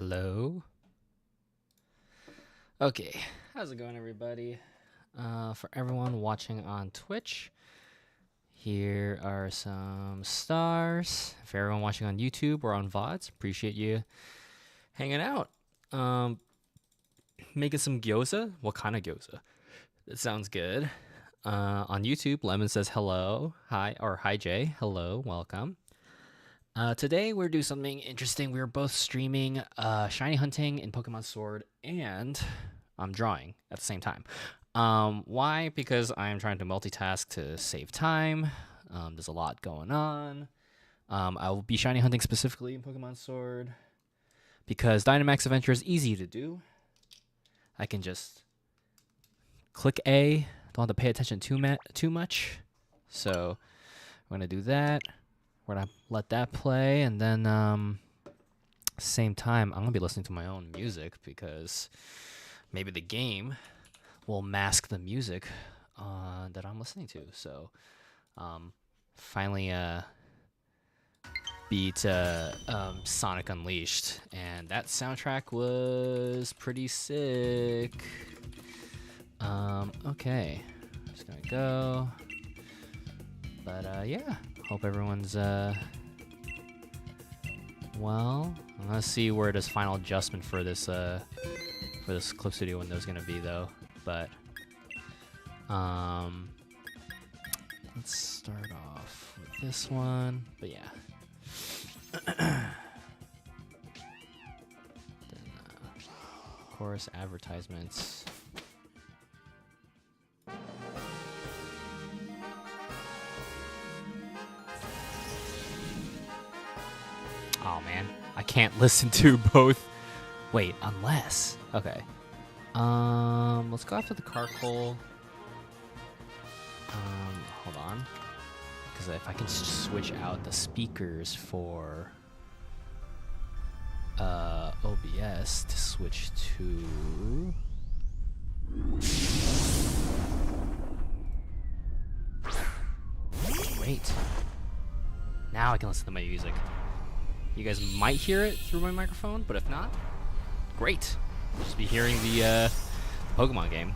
Hello. Okay, how's it going, everybody? For everyone watching on Twitch, here are some stars. For everyone watching on YouTube or on VODs, appreciate you hanging out. Making some gyoza. What kind of gyoza? That sounds good. On YouTube, Lemon says hello, hi, or hi Jay, hello, welcome. Today we're doing something interesting. We're both streaming shiny hunting in Pokemon Sword, and I'm drawing at the same time. Why? Because I'm trying to multitask to save time. There's a lot going on. I will be shiny hunting specifically in Pokemon Sword because Dynamax Adventure is easy to do. I can just click A. Don't have to pay attention too much. So we're gonna do that. We're gonna let that play, and then same time I'm gonna be listening to my own music because maybe the game will mask the music that I'm listening to. So finally beat Sonic Unleashed, and that soundtrack was pretty sick. Okay, just gonna go, but yeah. Hope everyone's well. I'm gonna see where this final adjustment for this Clip Studio window is gonna be though. But let's start off with this one. But yeah. Then of course advertisements. Oh man, I can't listen to both. Wait, unless. Okay. Let's go after the Carkol. Hold on. Because if I can switch out the speakers for OBS to switch to Great. Now I can listen to my music. You guys might hear it through my microphone, but if not, great. You'll just be hearing the Pokemon game.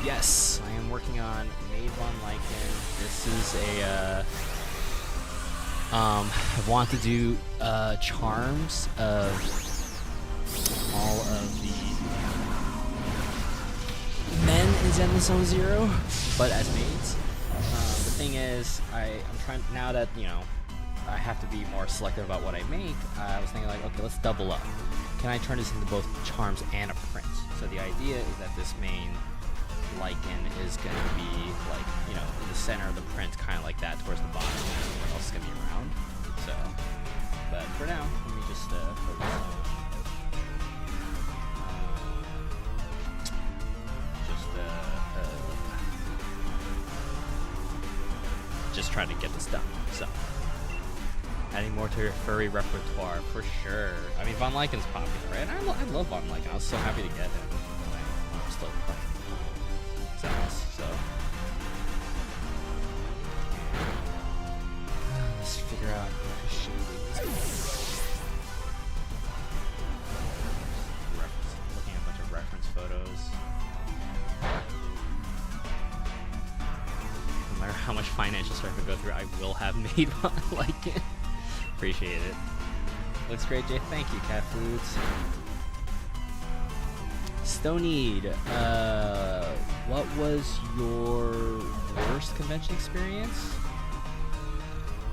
Yes, I am working on Maid Von Lycan. This is a I want to do charms of all of the men in Zenless Zone Zero, but as maids. The thing is, I'm trying now that I have to be more selective about what I make. I was thinking like, okay, let's double up. Can I turn this into both charms and a print? So the idea is that this main Lycan is going to be like, in the center of the print, kind of like that towards the bottom. What else is going to be around? So, but for now, let me just focus on just trying to get this done. So, adding more to your furry repertoire for sure. I mean, Von Lycan's popular, right? I love Von Lycan. I was so happy to get him. I'm still playing Zealous, so let's figure out what to shoot. Looking at a bunch of reference photos. No matter how much financial stuff I go through, I will have made Von Lycan. Appreciate it. Looks great, Jay. Thank you, Cat Foods. Stoneed, what was your worst convention experience?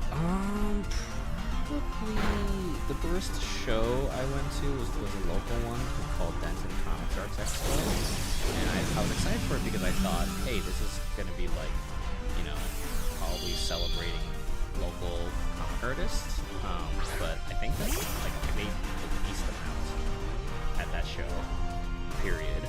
Probably the first show I went to was a local one called Denton Comics Arts Expo, and I was excited for it because I thought, hey, this is gonna be like, probably celebrating local comic artists. But I think that I made the least amount at that show. Period.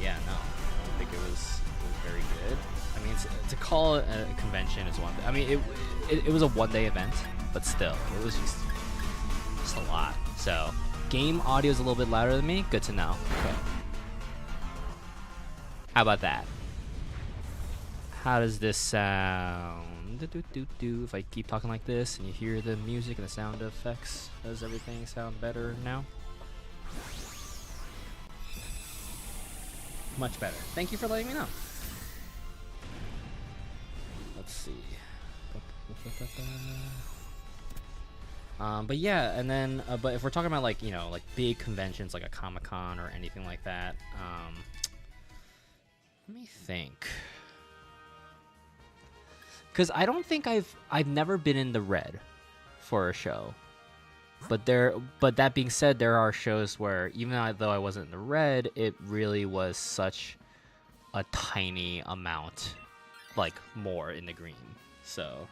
Yeah, no, I don't think it was very good. I mean, to call it a convention is one thing. I mean, it was a one-day event, but still, it was just a lot. So, game audio is a little bit louder than me. Good to know. Okay. How about that? How does this sound? If I keep talking like this and you hear the music and the sound effects, does everything sound better now? Much better. Thank you for letting me know. Let's see. But yeah, and then but if we're talking about like, you know, like big conventions like a Comic-Con or anything like that, let me think. Cuz I don't think I've never been in the red for a show. But that being said, there are shows where even though I wasn't in the red, it really was such a tiny amount, like more in the green. So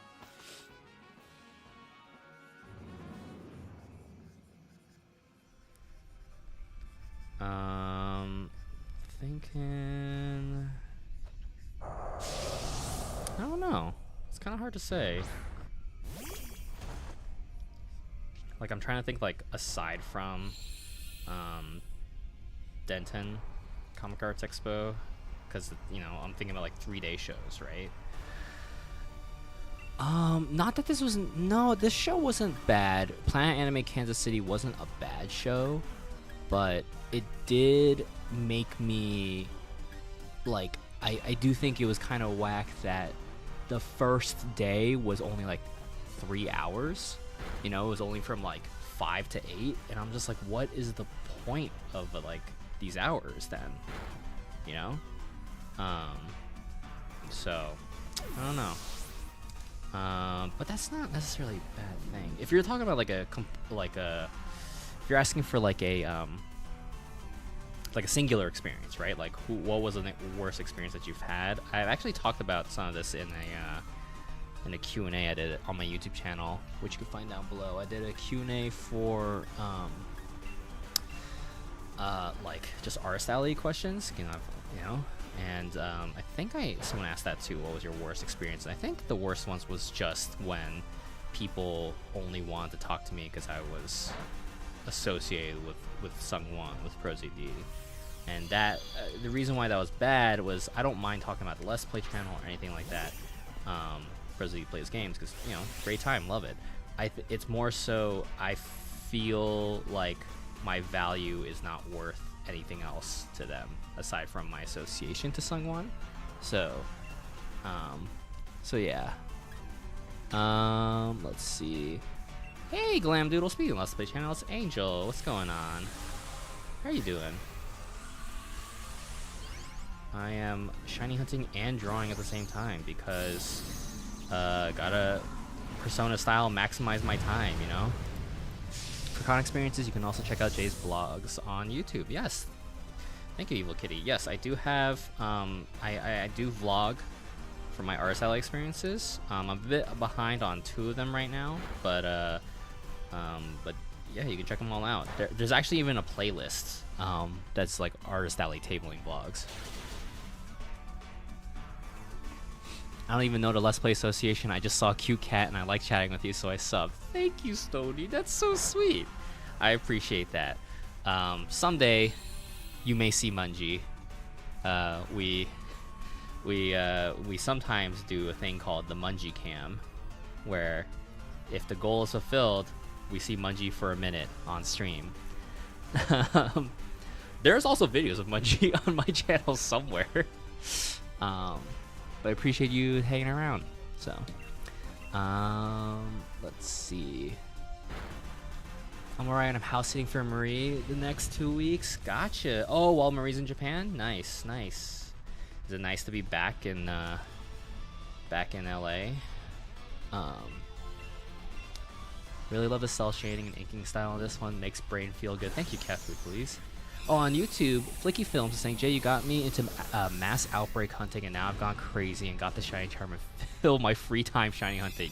thinking, I don't know. It's kind of hard to say. Like, I'm trying to think, like, aside from Denton Comic Arts Expo, because, you know, I'm thinking about, like, 3-day shows, right? Not that this wasn't... No, this show wasn't bad. Planet Anime Kansas City wasn't a bad show, but it did make me, like... I do think it was kind of whack that the first day was only, like, 3 hours. You know, it was only from like 5 to 8, and I'm just like, what is the point of like these hours then? You know, so I don't know. But that's not necessarily a bad thing. If you're talking about like if you're asking for like a singular experience, right? Like, what was the worst experience that you've had? I've actually talked about some of this in a Q&A I did on my YouTube channel, which you can find down below. I did a Q&A for like just Artist Alley questions, you know, and I think someone asked that too. What was your worst experience? And I think the worst ones was just when people only wanted to talk to me because I was associated with Sungwon, with ProZD. And that the reason why that was bad was I don't mind talking about the Let's Play channel or anything like that. ProZD plays games because, you know, great time, love it. It's more so I feel like my value is not worth anything else to them aside from my association to Sungwon. So yeah. Let's see. Hey, Glam Doodle, speaking of Let's Play channel, it's Angel. What's going on? How are you doing? I am shiny hunting and drawing at the same time because gotta Persona style maximize my time, you know? For con experiences, you can also check out Jay's vlogs on YouTube. Yes. Thank you, Evil Kitty. Yes, I do have, I do vlog for my Artist Alley experiences. I'm a bit behind on 2 of them right now, but yeah, you can check them all out. There's actually even a playlist that's like Artist Alley tabling vlogs. I don't even know the Let's Play Association. I just saw Cute Cat and I like chatting with you, so I subbed. Thank you, Stony. That's so sweet. I appreciate that. Someday, you may see Mungie. We sometimes do a thing called the Mungie Cam, where if the goal is fulfilled, we see Mungie for a minute on stream. There's also videos of Mungie on my channel somewhere. But I appreciate you hanging around. So, let's see. I'm alright. I'm house sitting for Marie the next 2 weeks. Gotcha. Oh, while Marie's in Japan. Nice, nice. Is it nice to be back in LA? Really love the cell shading and inking style on this one. Makes brain feel good. Thank you, Cat Food, please. Oh, on YouTube, Flicky Films is saying, Jay, you got me into mass outbreak hunting, and now I've gone crazy and got the shiny charm and fill my free time shiny hunting.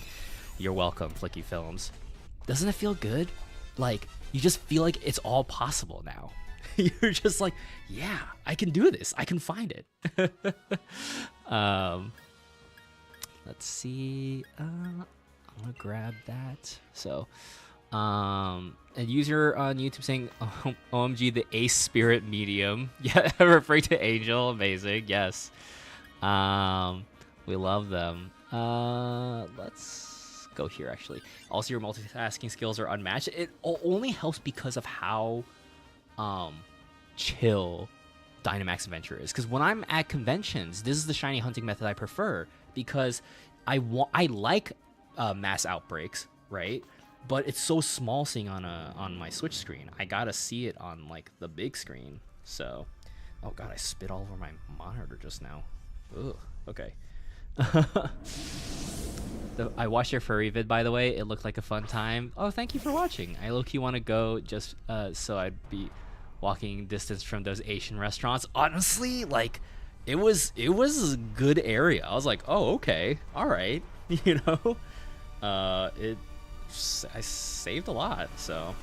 You're welcome, Flicky Films. Doesn't it feel good? Like, you just feel like it's all possible now. You're just like, yeah, I can do this. I can find it. Let's see. I'm gonna grab that. So, and user on YouTube saying, OMG, the Ace Spirit Medium. Yeah, referring to Angel. Amazing. Yes. Let We love them. Let's go here actually. Also, your multitasking skills are unmatched. It only helps because of how chill Dynamax Adventure is. Because when I'm at conventions, this is the shiny hunting method I prefer because I like mass outbreaks, right? But it's so small seeing on my Switch screen. I gotta see it on like the big screen. So, oh god, I spit all over my monitor just now. Ugh. Okay. I watched your furry vid, by the way. It looked like a fun time. Oh, thank you for watching. I low-key want to go just so I'd be walking distance from those Asian restaurants. Honestly, like, it was a good area. I was like, oh, okay, all right, you know. I saved a lot, so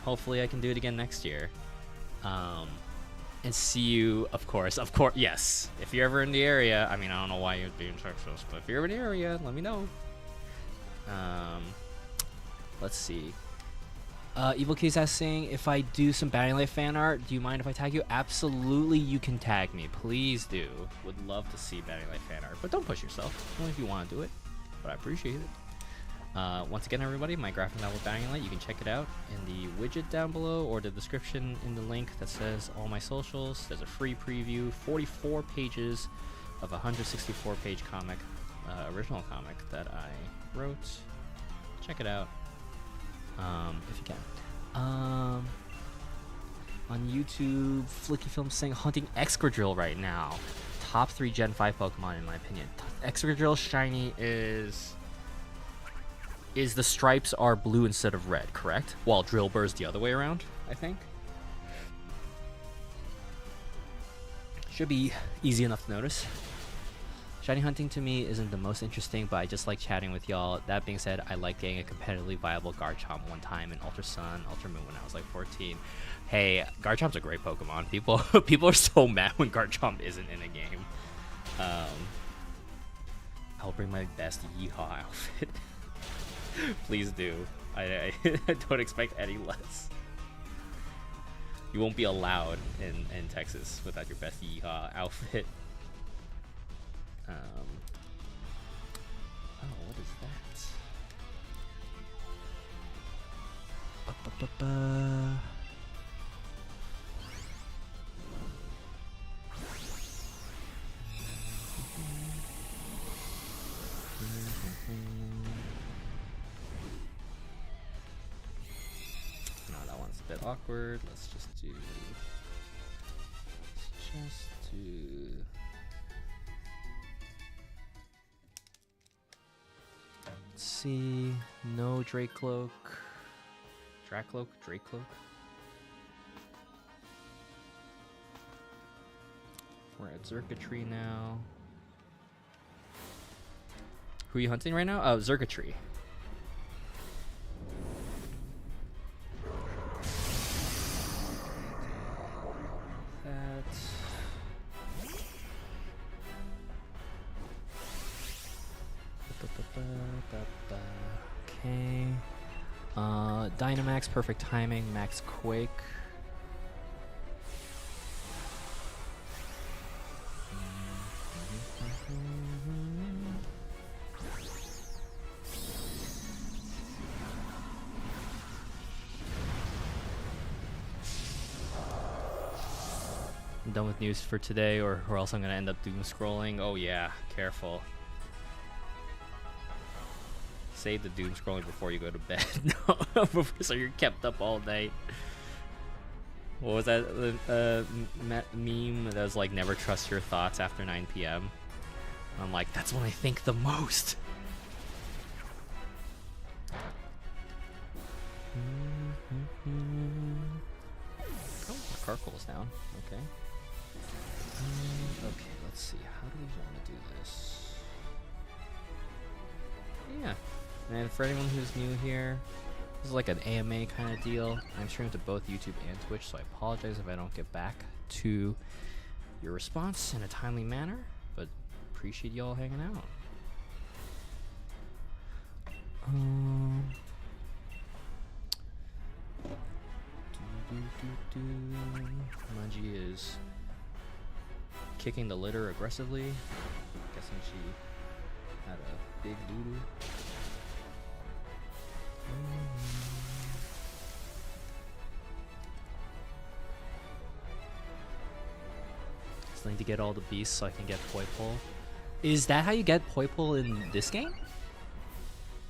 hopefully I can do it again next year. And see you, of course, yes. If you're ever in the area, I mean, I don't know why you'd be in Texas, but if you're in the area, let me know. Let's see. Evil Case asking if I do some Batting Life fan art, do you mind if I tag you? Absolutely, you can tag me. Please do. Would love to see Batting Life fan art, but don't push yourself. Only if you want to do it, but I appreciate it. Once again, everybody, my graphic novel Batting Light, you can check it out in the widget down below or the description in the link that says all my socials. There's a free preview, 44 pages of a 164-page comic, original comic that I wrote. Check it out if you can. On YouTube, Flicky Film saying hunting Excadrill right now. Top 3 Gen 5 Pokemon in my opinion. Excadrill shiny is the stripes are blue instead of red, correct? While Drillbur's the other way around, I think. Should be easy enough to notice. Shiny hunting to me isn't the most interesting, but I just like chatting with y'all. That being said, I like getting a competitively viable Garchomp one time in Ultra Sun, Ultra Moon when I was like 14. Hey, Garchomp's a great Pokemon. People are so mad when Garchomp isn't in a game. I'll bring my best Yeehaw outfit. Please do. I don't expect any less. You won't be allowed in Texas without your best Yeehaw outfit. Oh, what is that? Bit awkward. Let's just do. Let's see. No Dracloak. Dracloak. We're at Xurkitree now. Who are you hunting right now? Oh, Xurkitree. Okay. Dynamax, perfect timing. Max Quake. I'm done with news for today, or else I'm gonna end up doom scrolling. Oh yeah, careful. Save the doom scrolling before you go to bed. No, so you're kept up all night. What was that meme that was like, never trust your thoughts after 9 p.m. I'm like, that's when I think the most. Oh, my car cools down. Okay. Okay, let's see. How do we want to do this? Yeah. And for anyone who's new here, this is like an AMA kind of deal. I'm streaming to both YouTube and Twitch, so I apologize if I don't get back to your response in a timely manner, but appreciate y'all hanging out. Mudgy is kicking the litter aggressively. Guessing she had a big doo-doo. Still need to get all the beasts so I can get Poipole. Is that how you get Poipole in this game?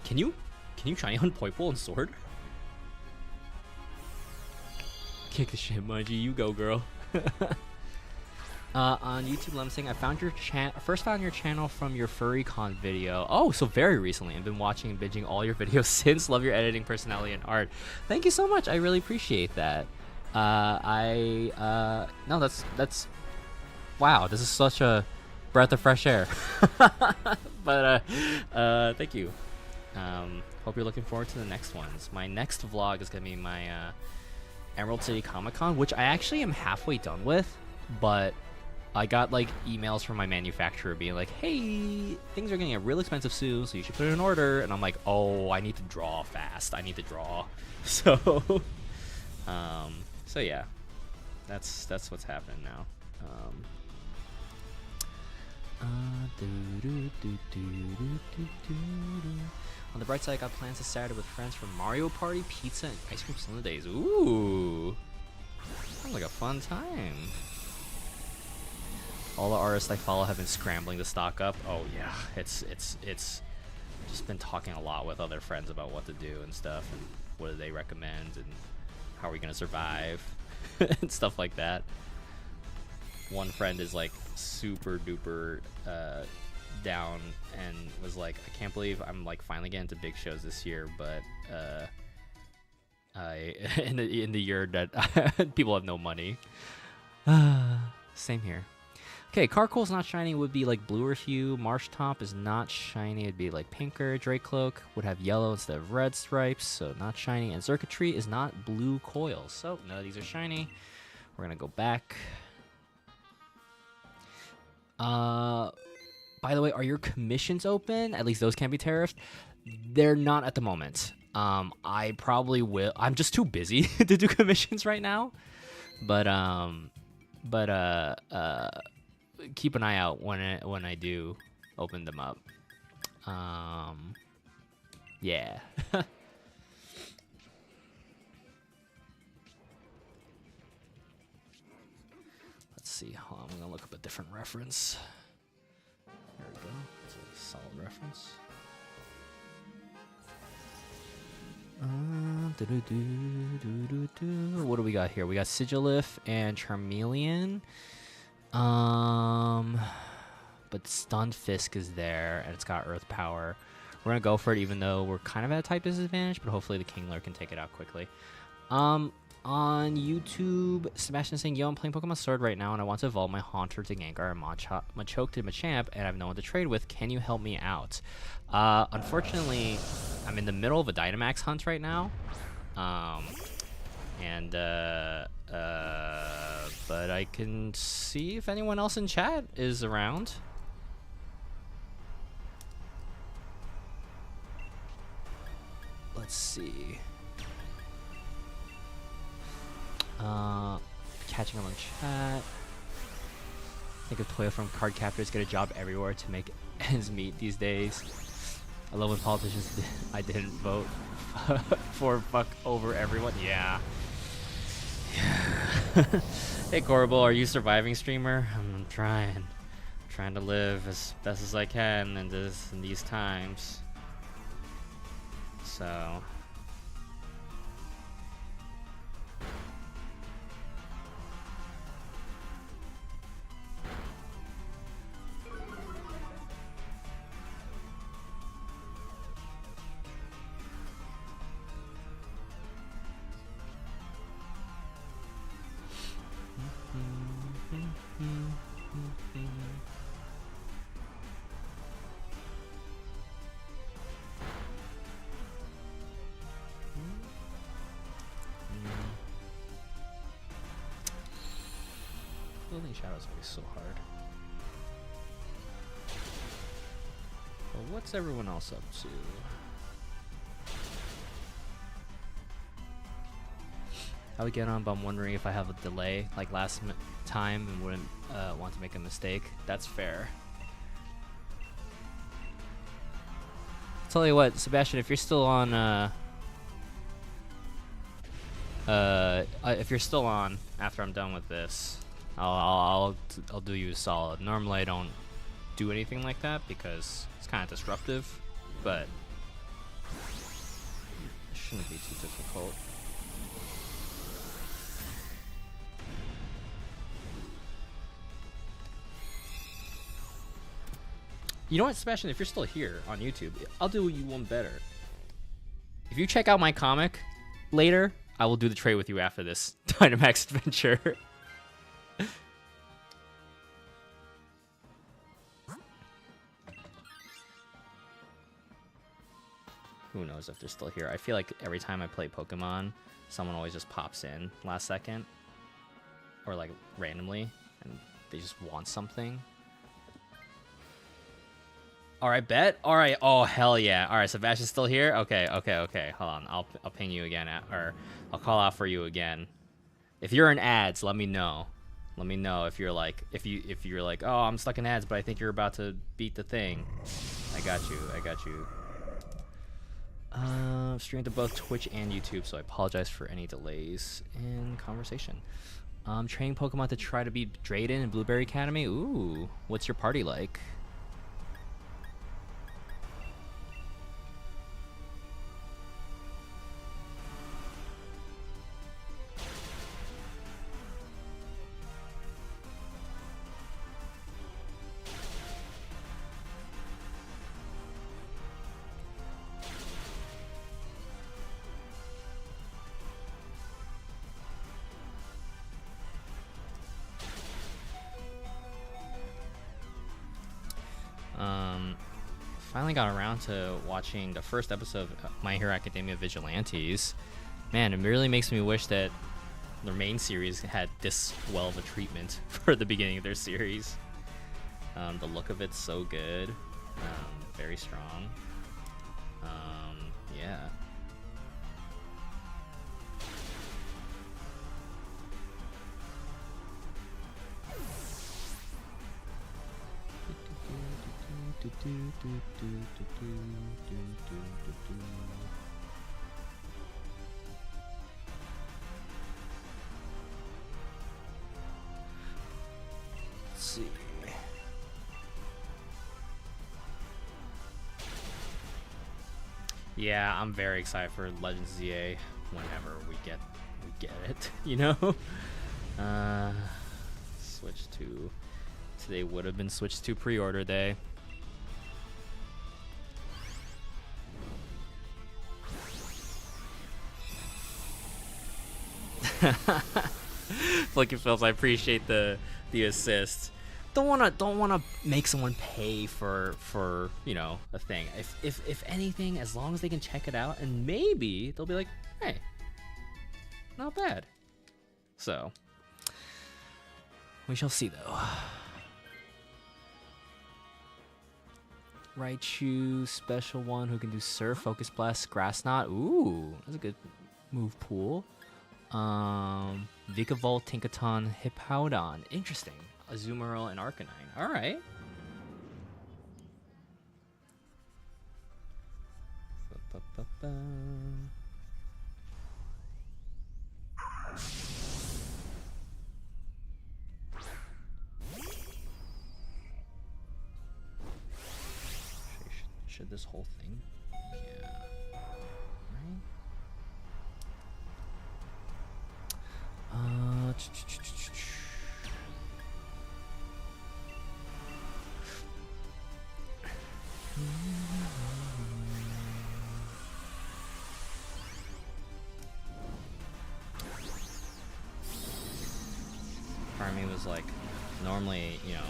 Can you shiny on Poipole and Sword? Kick the shit, Mungie. You go, girl. On YouTube, Lem saying, I found your first found your channel from your FurryCon video. Oh, so very recently. I've been watching and binging all your videos since. Love your editing, personality, and art. Thank you so much. I really appreciate that. No, that's wow. This is such a breath of fresh air. But thank you. Hope you're looking forward to the next ones. My next vlog is gonna be my Emerald City Comic Con, which I actually am halfway done with, but I got like emails from my manufacturer being like, hey, things are getting real expensive soon, so you should put in an order. And I'm like, oh, I need to draw fast. I need to draw. So so yeah, that's what's happening now. On the bright side, I got plans this Saturday with friends for Mario Party, pizza, and ice cream sundaes. Ooh, sounds like a fun time. All the artists I follow have been scrambling to stock up. Oh yeah, it's just been talking a lot with other friends about what to do and stuff, and what do they recommend, and how are we gonna survive, and stuff like that. One friend is like super duper down and was like, I can't believe I'm like finally getting to big shows this year, but in the year that people have no money. Same here. Okay, Carcoal's not shiny would be like bluer hue. Marshtomp is not shiny, it'd be like pinker. Dracloak would have yellow instead of red stripes, so not shiny. And Xurkitree is not blue coils, so none of these are shiny. We're gonna go back. By the way, are your commissions open? At least those can be tariffed. They're not at the moment. I probably will. I'm just too busy to do commissions right now. But keep an eye out when I do open them up. Yeah. Let's see. Hold on, I'm gonna look up a different reference. There we go. It's a solid reference. What do we got here? We got Sigilif and Charmeleon. But Stunfisk is there, and it's got Earth Power. We're gonna go for it, even though we're kind of at a type disadvantage, but hopefully the Kingler can take it out quickly. On YouTube, Sebastian is saying, yo, I'm playing Pokemon Sword right now, and I want to evolve my Haunter to Gengar and Machoke to Machamp, and I have no one to trade with. Can you help me out? Unfortunately, I'm in the middle of a Dynamax hunt right now. But I can see if anyone else in chat is around. Let's see. Catching up on chat. I think of Toyo from Card Captors get a job everywhere to make ends meet these days. I love when politicians I didn't vote for fuck over everyone. Yeah. Hey Corbel, are you surviving, streamer? I'm trying to live as best as I can in these times. So building shadows always so hard. But what's everyone else up to? I would get on, but I'm wondering if I have a delay like last time and wouldn't want to make a mistake. That's fair. Tell you what, Sebastian, if you're still on, if you're still on after I'm done with this, I'll do you a solid. Normally I don't do anything like that because it's kind of disruptive, but it shouldn't be too difficult. You know what, Sebastian, if you're still here on YouTube, I'll do you one better. If you check out my comic later, I will do the trade with you after this Dynamax adventure. Who knows if they're still here. I feel like every time I play Pokemon, someone always just pops in last second. Or like randomly, and they just want something. Alright, bet. Alright, oh hell yeah. Alright, Sebastian's still here? Okay. Hold on. I'll ping you again, or I'll call out for you again. If you're in ads, let me know. Let me know if you're like if you're like, oh, I'm stuck in ads, but I think you're about to beat the thing. I got you. Streamed to both Twitch and YouTube, so I apologize for any delays in conversation. Training Pokemon to try to beat Drayden in Blueberry Academy. Ooh, what's your party like? Finally got around to watching the first episode of My Hero Academia Vigilantes. Man, it really makes me wish that the main series had this well of a treatment for the beginning of their series. The look of it's so good, very strong. Yeah. Let's see. Yeah, I'm very excited for Legends ZA whenever we get it, you know? Switch to today would have been switched to pre-order day. Flicky Phillips, I appreciate the assist. Don't wanna make someone pay for you know, a thing. If anything, as long as they can check it out, and maybe they'll be like, hey, not bad. So we shall see though. Raichu, special one who can do Surf, Focus Blast, Grass Knot. Ooh, that's a good move pool. Vikavolt, Tinkaton, Hippowdon. Interesting. Azumarill and Arcanine. Alright. Should this whole thing? Yeah. Right? Part of me was like, normally, you know,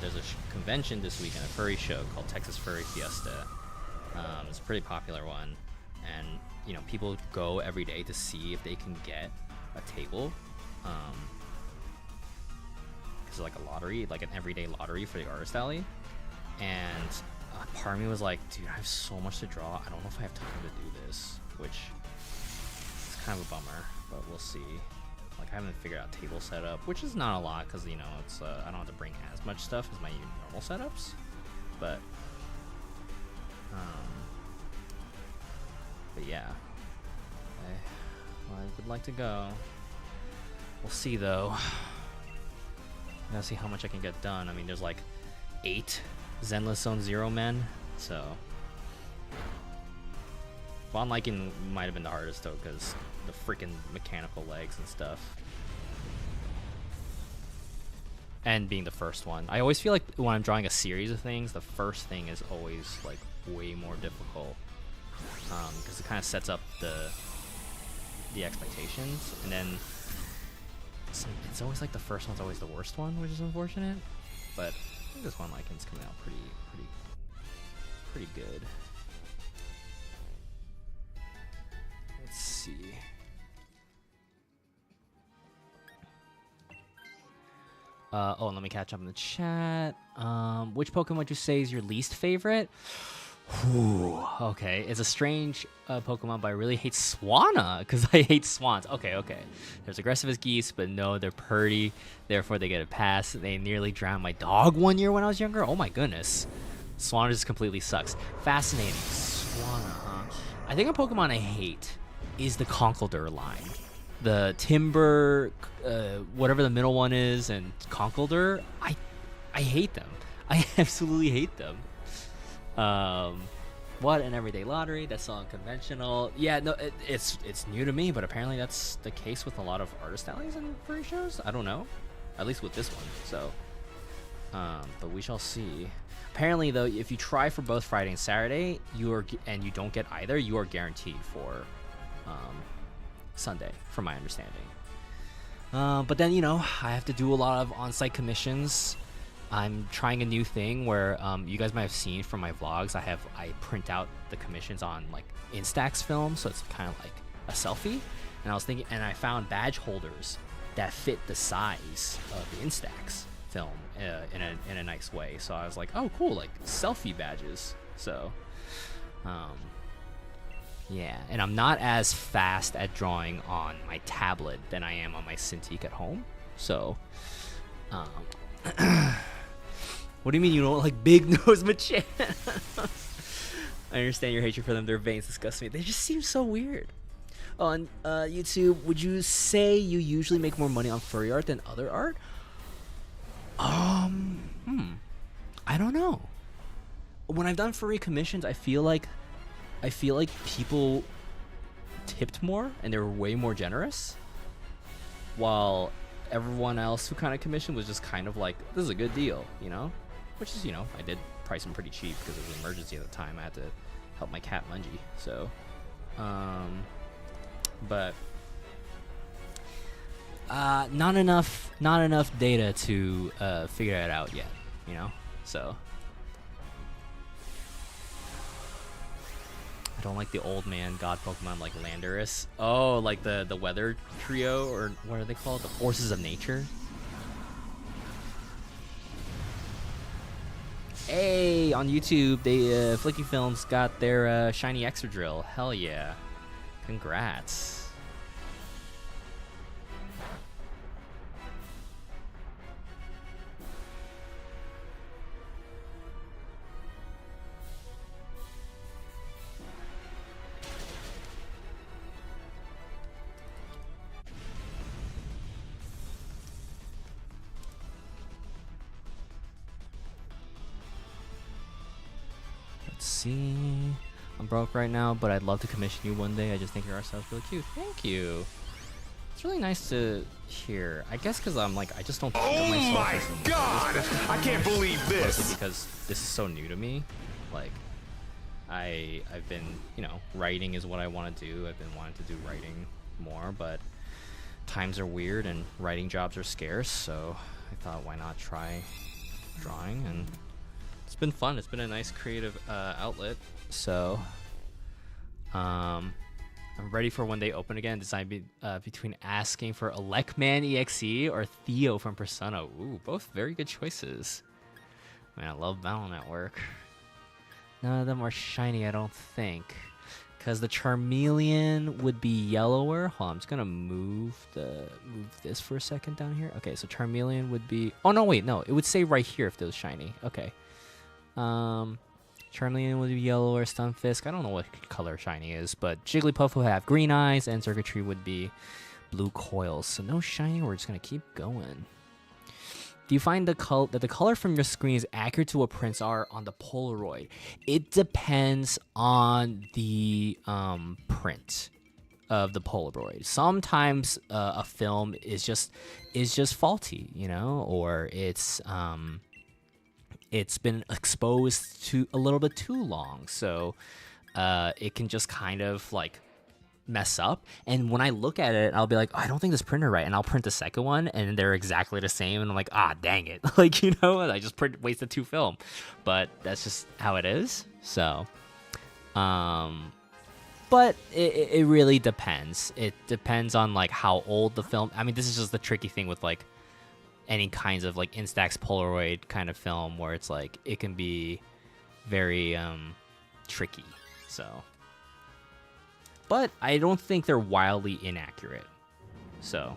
there's a convention this weekend, a furry show called Texas Furry Fiesta. It's a pretty popular one, and you know, people go every day to see if they can get a table, because like a lottery, like an everyday lottery for the artist alley. And part of me was like, dude, I have so much to draw. I don't know if I have time to do this, which is kind of a bummer. but we'll see. Like, I haven't figured out table setup, which is not a lot because, you know, it's I don't have to bring as much stuff as my normal setups. But yeah, I would like to go. We'll see though. I gotta see how much I can get done. I mean, there's like 8 Zenless Zone Zero men, so Von Lycan might have been the hardest though, because the freaking mechanical legs and stuff. And being the first one. I always feel like when I'm drawing a series of things, the first thing is always like way more difficult. Because it kind of sets up the expectations, and then it's always like the first one's always the worst one, which is unfortunate. But I think this Von Lycan's coming out pretty good. Let's see. Oh, and let me catch up in the chat. Which Pokemon would you say is your least favorite? Whew, okay, it's a strange Pokemon, but I really hate Swanna because I hate swans. Okay. There's aggressive as geese, but no, they're purdy. Therefore, they get a pass. They nearly drowned my dog one year when I was younger. Oh my goodness. Swanna just completely sucks. Fascinating. Swanna, huh? I think a Pokemon I hate is the Conkeldurr line. The Timber, whatever the middle one is, and Conkeldurr, I hate them. I absolutely hate them. What an everyday lottery. That's so unconventional. Yeah, no, it's new to me, but apparently that's the case with a lot of artist alleys and furry shows. I don't know, at least with this one. So, but we shall see. Apparently, though, if you try for both Friday and Saturday, and you don't get either, you are guaranteed for Sunday, from my understanding. But then, you know, I have to do a lot of on-site commissions. I'm trying a new thing where you guys might have seen from my vlogs. I print out the commissions on like Instax film, so it's kind of like a selfie. And I was thinking, and I found badge holders that fit the size of the Instax film in a nice way. So I was like, oh cool, like selfie badges. So yeah, and I'm not as fast at drawing on my tablet than I am on my Cintiq at home. So what do you mean you don't like big nose Machamp? I understand your hatred for them. Their veins disgust me. They just seem so weird. On YouTube, would you say you usually make more money on furry art than other art? I don't know. When I've done furry commissions, I feel like people tipped more and they were way more generous, while everyone else who kind of commissioned was just kind of like, this is a good deal, you know? Which is, you know, I did price them pretty cheap because it was an emergency at the time. I had to help my cat Mungie. So, but not enough data to figure it out yet, you know? So I don't like the old man god Pokemon like Landorus. Oh, like the weather trio, or what are they called? The forces of nature. Hey, on YouTube, they Flicky Films got their shiny Excadrill. Hell yeah. Congrats. See, I'm broke right now, but I'd love to commission you one day. I just think your art style's really cute. Thank you. It's really nice to hear. I guess because I'm like, I just don't think of myself as a God, I can't believe this. Mostly because this is so new to me. Like, I've been, you know, writing is what I want to do. I've been wanting to do writing more, but times are weird and writing jobs are scarce. So I thought, why not try drawing? And it's been fun. It's been a nice creative outlet. So I'm ready for when they open again. Decide between asking for Elecman EXE or Theo from Persona. Ooh, both very good choices. Man, I love Battle Network. None of them are shiny, I don't think. Because the Charmeleon would be yellower. Hold on, I'm just gonna move this for a second down here. Okay, so Charmeleon would be. Oh no, wait, no, it would say right here if it was shiny. Okay. Charmeleon would be yellow or Stunfisk. I don't know what color shiny is, but Jigglypuff would have green eyes, and Circuitry would be blue coils. So no shiny. We're just gonna keep going. Do you find that the color from your screen is accurate to what prints are on the Polaroid? It depends on the print of the Polaroid. Sometimes a film is just faulty, you know, or it's been exposed to a little bit too long, so it can just kind of like mess up. And when I look at it, I'll be like, oh, I don't think this printed right, and I'll print the second one and they're exactly the same, and I'm like, ah, dang it. Like, you know, I just wasted 2 film. But that's just how it is. So but it really depends. It depends on like how old the film. I mean, this is just the tricky thing with like any kinds of like Instax Polaroid kind of film, where it's like it can be very tricky. So, but I don't think they're wildly inaccurate. So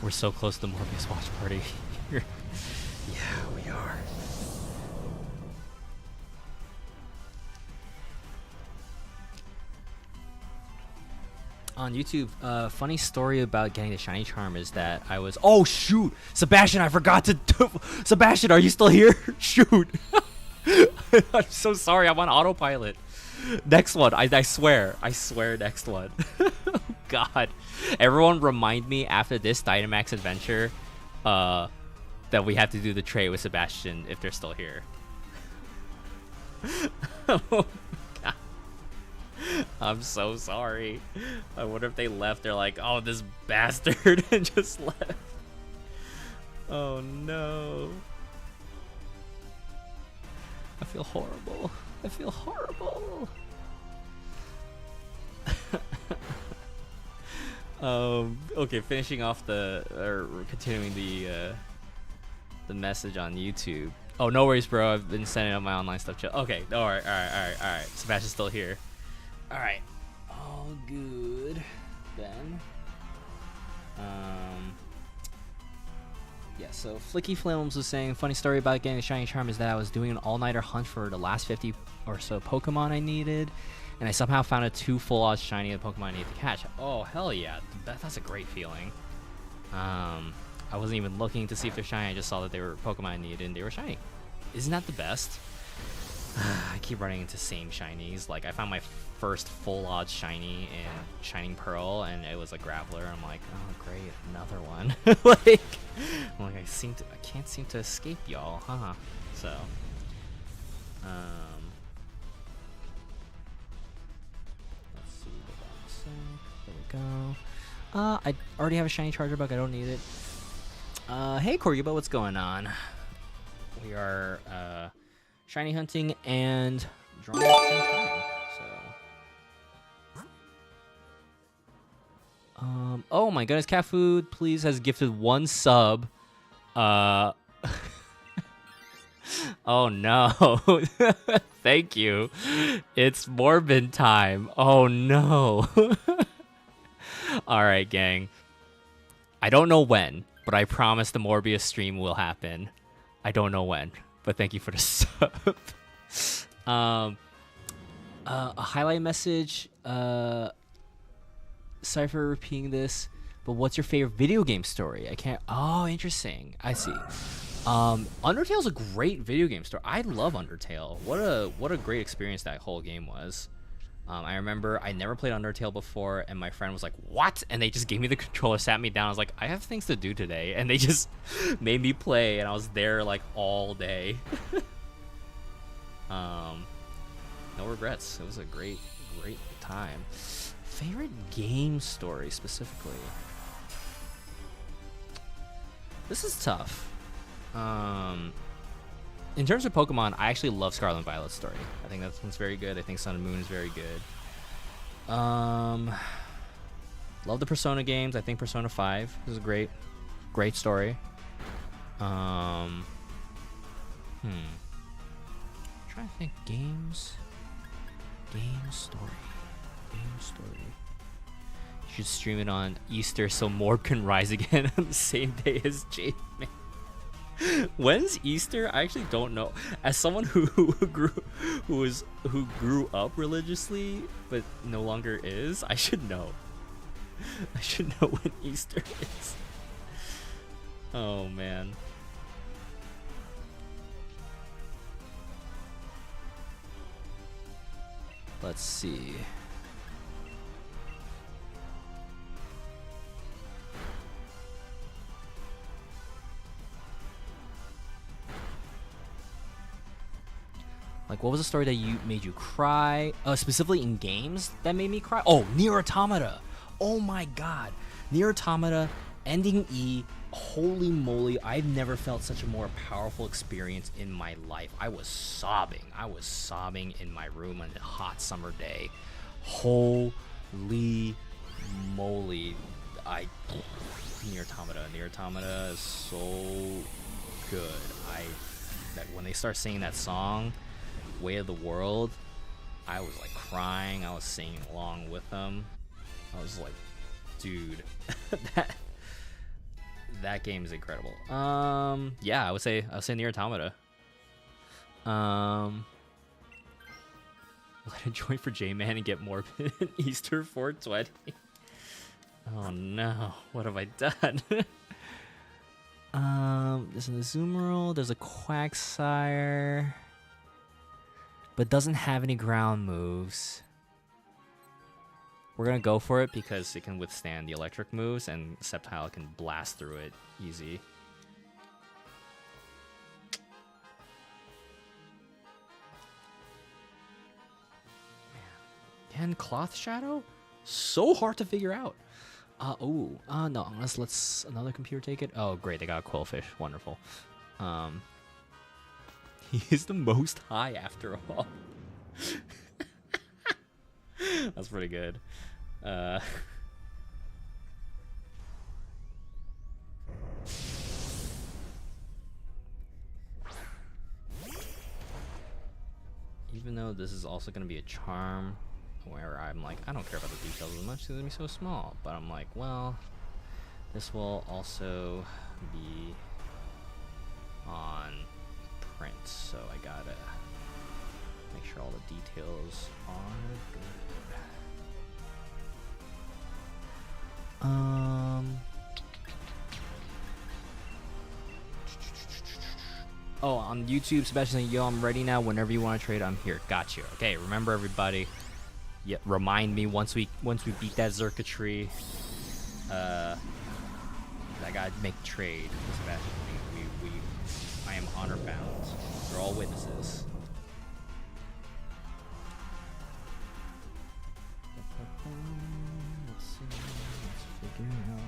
we're so close to the Morbius watch party. Yeah, we are. On YouTube, funny story about getting the shiny charm is that I was. Oh shoot, Sebastian! I forgot to. Sebastian, are you still here? Shoot! I'm so sorry. I'm on autopilot. Next one. I swear. I swear. Next one. Oh God. Everyone remind me after this Dynamax adventure that we have to do the trade with Sebastian if they're still here. Oh God. I'm so sorry. I wonder if they left. They're like, oh, this bastard, and just left. Oh no. I feel horrible. I feel horrible. Okay, finishing off continuing the message on YouTube. Oh, no worries, bro. I've been sending out my online stuff. Okay, all right. Sebastian's still here. All right, all good then. Yeah, so Flicky Films was saying, funny story about getting a shiny charm is that I was doing an all-nighter hunt for the last 50 or so Pokemon I needed, and I somehow found a 2 full odds shiny of the Pokemon I needed to catch. Oh, hell yeah. That's a great feeling. I wasn't even looking to see if they're shiny. I just saw that they were Pokemon I needed and they were shiny. Isn't that the best? I keep running into same shinies. Like, I found my first full odds shiny in Shining Pearl, and it was a Graveler. I'm like, oh great, another one. like I can't seem to escape y'all, huh? So, let's see. There we go. I already have a shiny Charger Bug. I don't need it. Hey Koryuba, what's going on? We are shiny hunting and drawing at the same time. So, oh my goodness, Cat Food please has gifted 1 sub. Oh no. Thank you. It's Morbin time. Oh no. All right, gang. I don't know when, but I promise the Morbius stream will happen. I don't know when, but thank you for the sub. A highlight message. Sorry for repeating this, but what's your favorite video game story? I can't. Oh, interesting. I see. Undertale's a great video game story. I love Undertale. What a great experience that whole game was. I remember I never played Undertale before, and my friend was like, "What?" And they just gave me the controller, sat me down. I was like, "I have things to do today," and they just made me play, and I was there like all day. No regrets. It was a great time. Favorite game story specifically. This is tough. In terms of Pokemon, I actually love Scarlet and Violet's story. I think that one's very good. I think Sun and Moon is very good. Love the Persona games. I think Persona 5 is a great story. Trying to think games. Game story. You should stream it on Easter so Morb can rise again on the same day as Jade. When's Easter? I actually don't know. As someone who grew up religiously but no longer is, I should know. I should know when Easter is. Oh man. Let's see. Like, what was the story that made you cry? Specifically in games that made me cry? Oh, Nier Automata. Oh my god. Nier Automata, ending E. Holy moly, I've never felt such a more powerful experience in my life. I was sobbing. In my room on a hot summer day. Holy moly. Nier Automata is so good. When they start singing that song, Way of the World, I was like crying. I was singing along with them. I was like, dude, that game is incredible. Yeah, I would say Nier Automata. Let a join for J-Man and get more Easter 420. Oh no, what have I done? There's an Azumarill, there's a Quagsire, but doesn't have any ground moves. We're gonna go for it because it can withstand the electric moves, and Sceptile can blast through it easy. Again, Cloth Shadow? So hard to figure out. No, unless let's another computer take it. Oh, great, they got a Quillfish. Wonderful. He is the most high after all. That's pretty good. Even though this is also going to be a charm, where I'm like, I don't care about the details as much because it's going to be so small. But I'm like, well, this will also be on print, so I gotta make sure all the details are good. Oh, on YouTube, Sebastian, yo, I'm ready now. Whenever you want to trade, I'm here. Got you. Okay, remember everybody. Yeah, remind me once we beat that Xurkitree. I gotta make the trade, Sebastian. I am honor bound. We're all witnesses. Let's see. Let's figure out.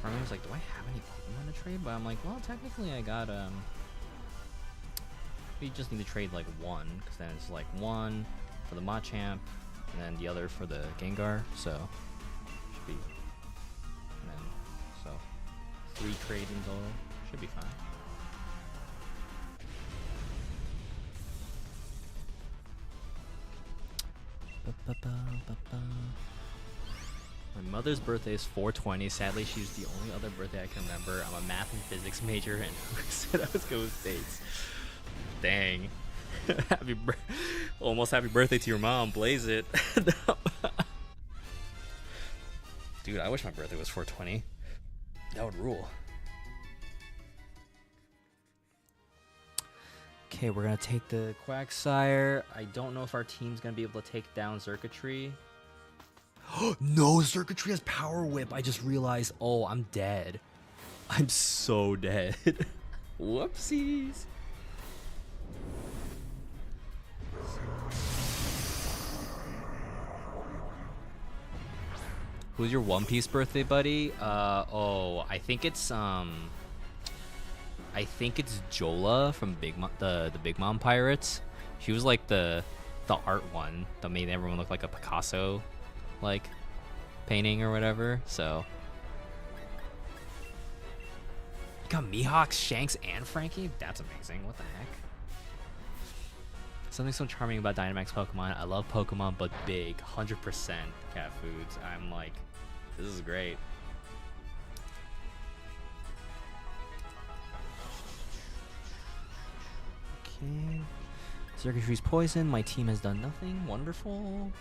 I was like, do I have any Pokemon to trade? But I'm like, well, technically I got, we just need to trade like one, because then it's like one for the Machamp, and then the other for the Gengar, so, should be, and then, so, 3 trades in total, should be fine. My mother's birthday is 420. Sadly, she's the only other birthday I can remember. I'm a math and physics major, and who said I was going to States? Dang. Almost happy birthday to your mom. Blaze it. Dude, I wish my birthday was 420. That would rule. Okay, we're going to take the Quagsire. I don't know if our team's going to be able to take down Xurkitree. No, Xurkitree has Power Whip. I just realized, oh, I'm dead. I'm so dead. Whoopsies. Who's your One Piece birthday buddy? I think it's Jola from the Big Mom Pirates. She was like the art one that made everyone look like a Picasso like painting or whatever. So you got Mihawk, Shanks, and Frankie? That's amazing. What the heck? Something so charming about Dynamax Pokemon. I love Pokemon, but big. 100% cat foods. I'm like, this is great. Okay. Xurkitree's poison. My team has done nothing. Wonderful.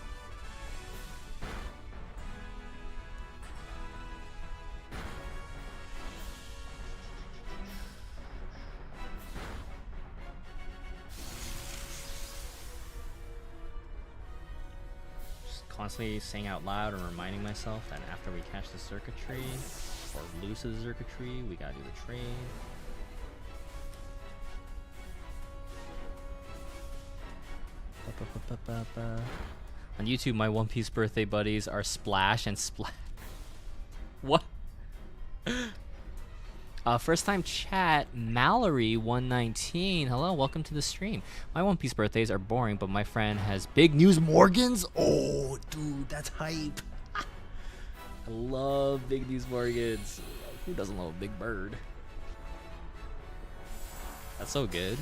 Constantly saying out loud and reminding myself that after we catch the Xurkitree or lose the Xurkitree, we gotta do the trade. On YouTube, my One Piece birthday buddies are Splash and Splat. What? First time chat, Mallory119. Hello, welcome to the stream. My One Piece birthdays are boring, but my friend has Big News Morgans. Oh, dude, that's hype. I love Big News Morgans. Who doesn't love a big bird? That's so good.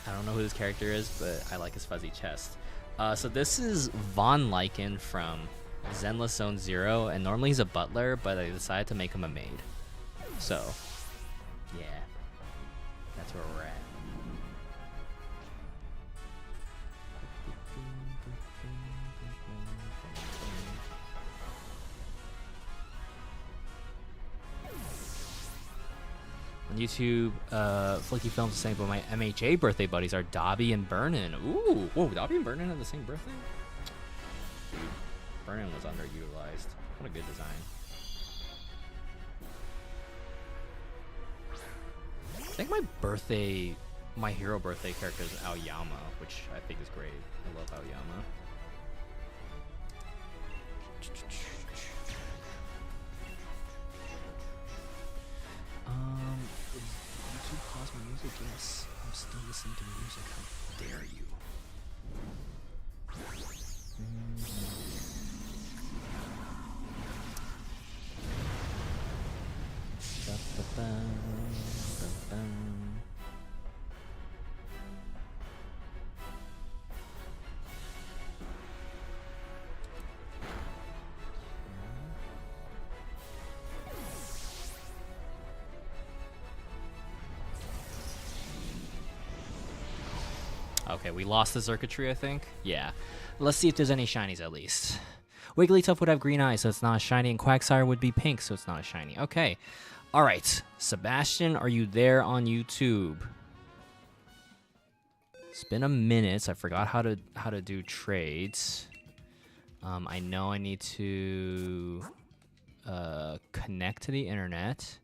I don't know who this character is, but I like his fuzzy chest. So this is Von Lycan from Zenless Zone Zero, and normally he's a butler, but I decided to make him a maid. So, yeah, that's where we're at. On YouTube, Flicky Films is saying, but my MHA birthday buddies are Dobby and Burnin. Ooh, whoa, Dobby and Burnin have the same birthday? Dude, Burnin was underutilized. What a good design. I think my hero birthday character is Aoyama, which I think is great. I love Aoyama. Is YouTube pause my music? Yes, I'm still listening to music. How dare you? Okay, we lost the Xurkitree, I think. Yeah. Let's see if there's any shinies at least. Wigglytuff would have green eyes, so it's not a shiny, and Quagsire would be pink, so it's not a shiny. Okay. All right. Sebastian, are you there on YouTube? It's been a minute. I forgot how to do trades. I know I need to connect to the internet.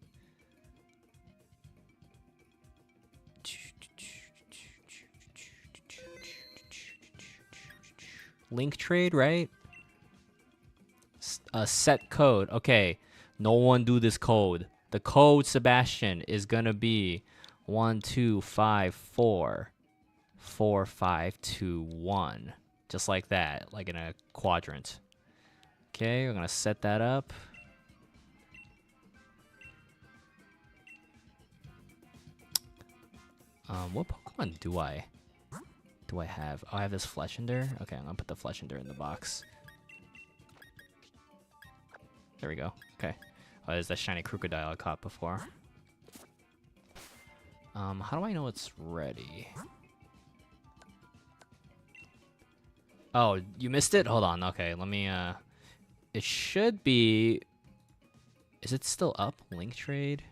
Link trade, right? Set code. Okay, no one do this code. The code, Sebastian, is gonna be 12544521, just like that, like in a quadrant. Okay, we're gonna set that up. What Pokemon do I do I have? Oh, I have this Fleshender. Okay, I'm gonna put the Fleshender in the box. There we go. Okay. Oh, there's that shiny crocodile I caught before. How do I know it's ready? Oh, you missed it? Hold on. Okay, let me, it should be... Is it still up? Link trade?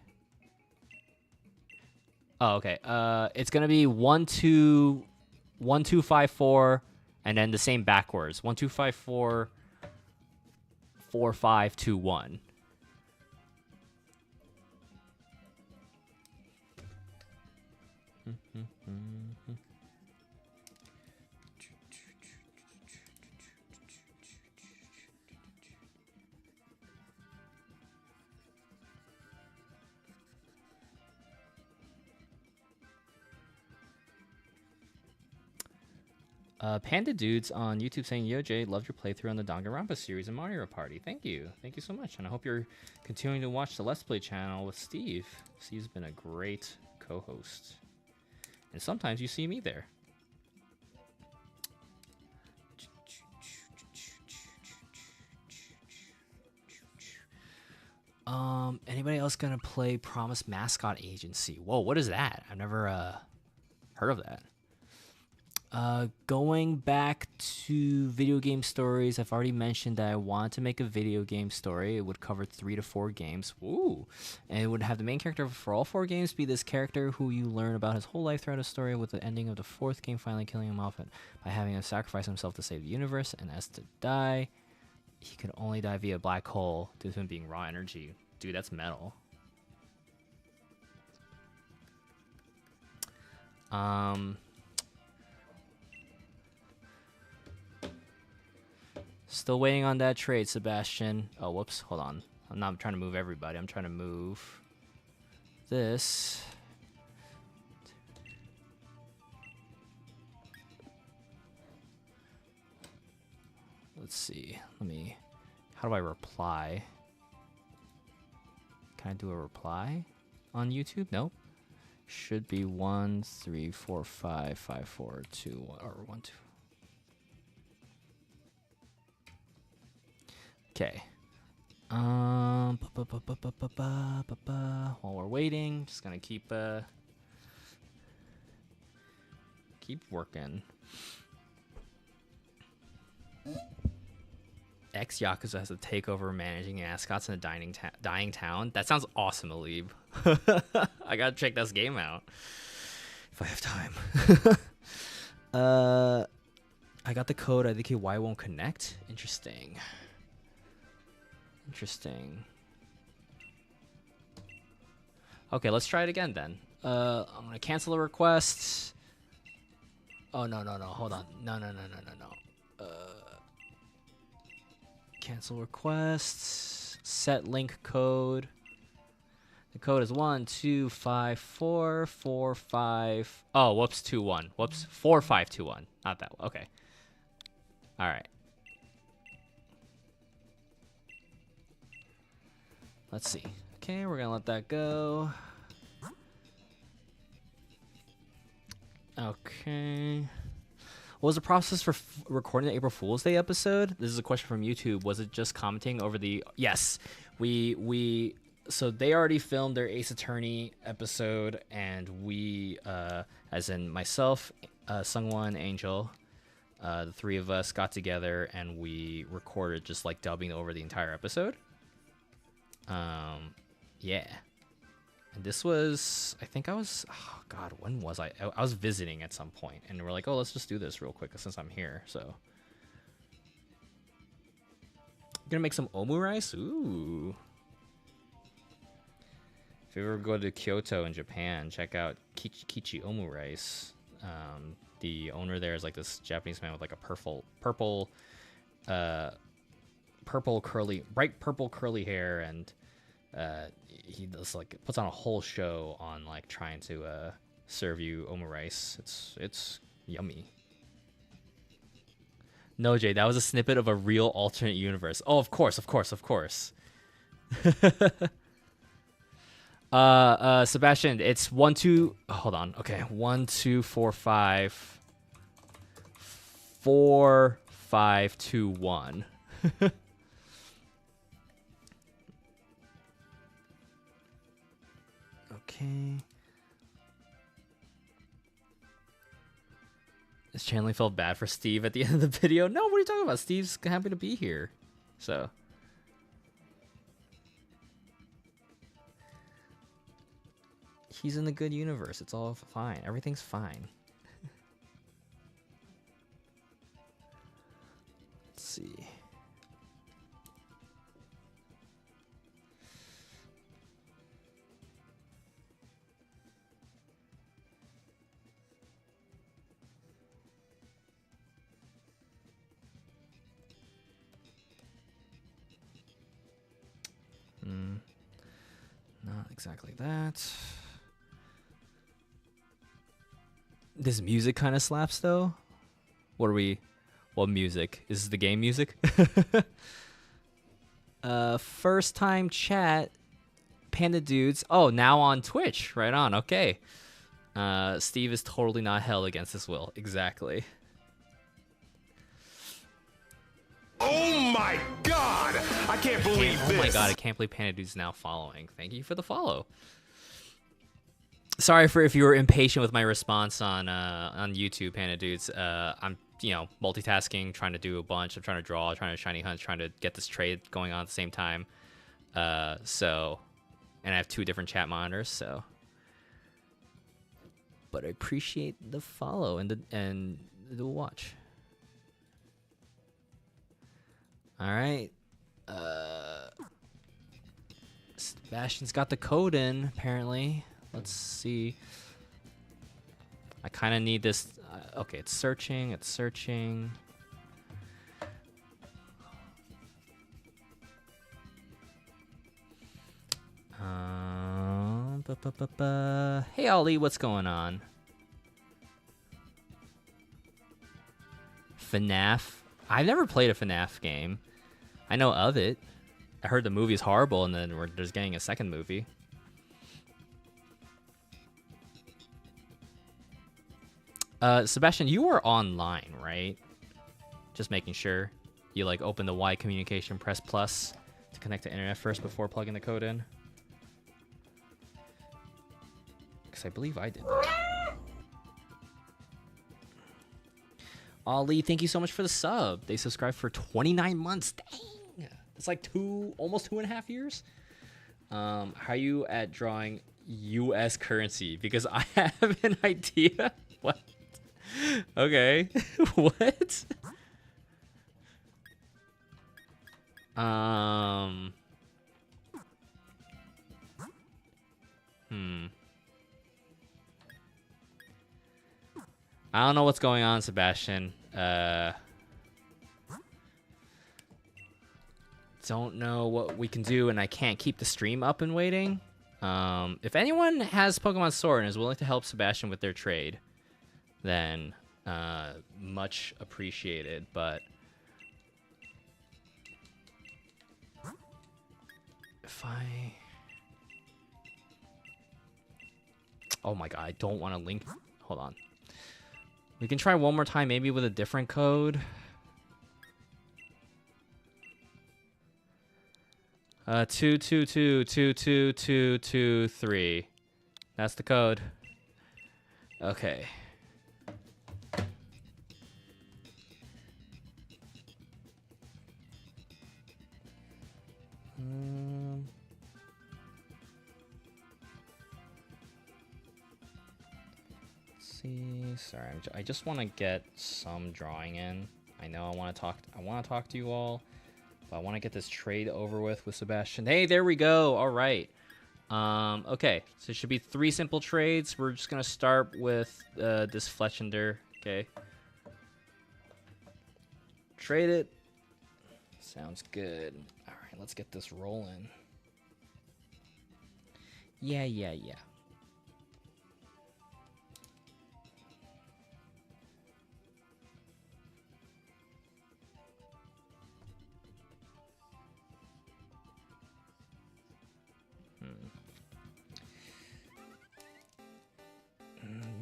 Oh, okay. It's gonna be 1 2 1 2 5 4, and then the same backwards. 1 2 5 4 4 5 2 1. Panda Dudes on YouTube saying, Yo, Jay, loved your playthrough on the Danganronpa series and Mario Party. Thank you. Thank you so much. And I hope you're continuing to watch the Let's Play channel with Steve. Steve's been a great co-host. And sometimes you see me there. Anybody else gonna play Promise Mascot Agency? Whoa, what is that? I've never heard of that. Going back to video game stories, I've already mentioned that I want to make a video game story. It would cover 3 to 4 games. Ooh. And it would have the main character for all 4 games be this character who you learn about his whole life throughout a story, with the ending of the 4th game finally killing him off by having him sacrifice himself to save the universe, and as to die, he could only die via black hole due to him being raw energy. Dude, that's metal. Still waiting on that trade, Sebastian. Oh, whoops. Hold on. I'm not trying to move everybody. I'm trying to move this. Let's see. How do I reply? Can I do a reply on YouTube? Nope. Should be 1 3 4 5 5 4 2 1 or 1 2. Okay. While we're waiting, just gonna keep working. Ex Yakuza has a takeover managing mascots in a dying town. That sounds awesome, Alib. I gotta check this game out if I have time. I got the code. I think why won't connect. Interesting. Okay, let's try it again then. I'm gonna cancel the request. Oh no! Hold on. No. Cancel requests. Set link code. The code is 125445. Oh, whoops, 21. Whoops, 4521. Not that one. Okay. All right. Let's see. Okay, we're gonna let that go. Okay. What was the process for recording the April Fool's Day episode? This is a question from YouTube. Was it just commenting over the... Yes. So they already filmed their Ace Attorney episode, and we, as in myself, Sungwon, Angel, the 3 of us got together, and we recorded just, like, dubbing over the entire episode. Yeah. And this was, I think I was, oh God, when was I? I was visiting at some point, and we're like, oh, let's just do this real quick since I'm here. So, gonna make some omu rice. Ooh. If you ever go to Kyoto in Japan, check out Kichi Omu Rice. The owner there is like this Japanese man with like a bright purple curly hair, and he does like puts on a whole show on like trying to serve you omu rice. It's yummy. No, Jay, that was a snippet of a real alternate universe. Oh, of course. Sebastian, it's 1 2. Hold on. Okay, 1 2 4 5 4, 5, 2, 1. Okay. Is Chanley felt bad for Steve at the end of the video? No, what are you talking about? Steve's happy to be here. So. He's in the good universe. It's all fine. Everything's fine. Let's see. Not exactly that. This music kind of slaps though. What music? Is this the game music? First time chat, Panda Dudes. Oh, now on Twitch. Right on. Okay. Steve is totally not held against his will. Exactly. Oh my god! I can't believe this. Oh my god, I can't believe Panda Dude's now following. Thank you for the follow. Sorry for if you were impatient with my response on YouTube, Panda Dudes. I'm multitasking, trying to do a bunch. I'm trying to draw, trying to shiny hunt, trying to get this trade going on at the same time. And I have 2 different chat monitors, so. But I appreciate the follow and the watch. All right. Sebastian's got the code in, apparently. Let's see. I kind of need this. Okay, it's searching. It's searching. Hey, Ollie, what's going on? FNAF. I've never played a FNAF game. I know of it. I heard the movie's horrible, and then there's getting a second movie. Sebastian, you were online, right? Just making sure. You open the Y communication, press plus to connect to internet first before plugging the code in. Because I believe I did that. Ollie, thank you so much for the sub. They subscribed for 29 months. Dang. That's almost 2.5 years. How are you at drawing US currency? Because I have an idea. What? Okay. What? I don't know what's going on, Sebastian. Don't know what we can do, and I can't keep the stream up and waiting. If anyone has Pokemon Sword and is willing to help Sebastian with their trade, then much appreciated. But if oh my god, I don't want to link. Hold on. We can try one more time, maybe with a different code. 222222223. That's the code. Okay. Sorry, I just want to get some drawing in. I know I want to talk to you all, but I want to get this trade over with Sebastian. Hey, there we go. All right. Okay, so it should be 3 simple trades. We're just gonna start with this Fletchender. Okay. Trade it. Sounds good. All right, let's get this rolling. Yeah.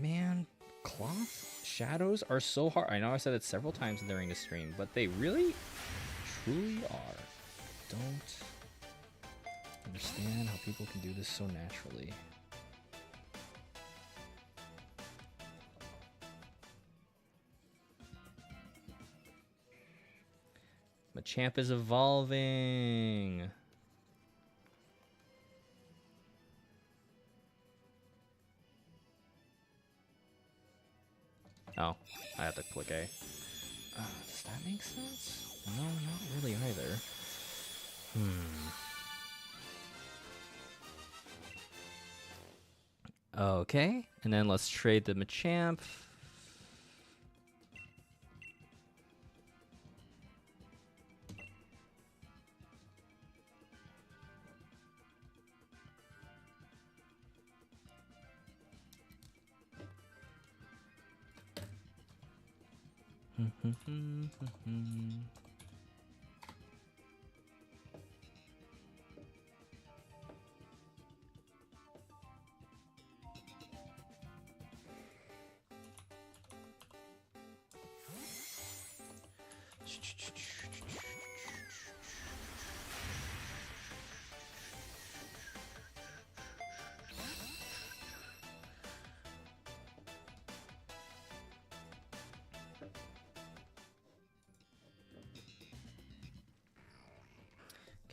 Man, cloth shadows are so hard. I know I said it several times during the stream, but they really, truly are. Don't understand how people can do this so naturally. Machamp is evolving. Oh, I have to click A. Does that make sense? No, not really either. Okay, and then let's trade the Machamp.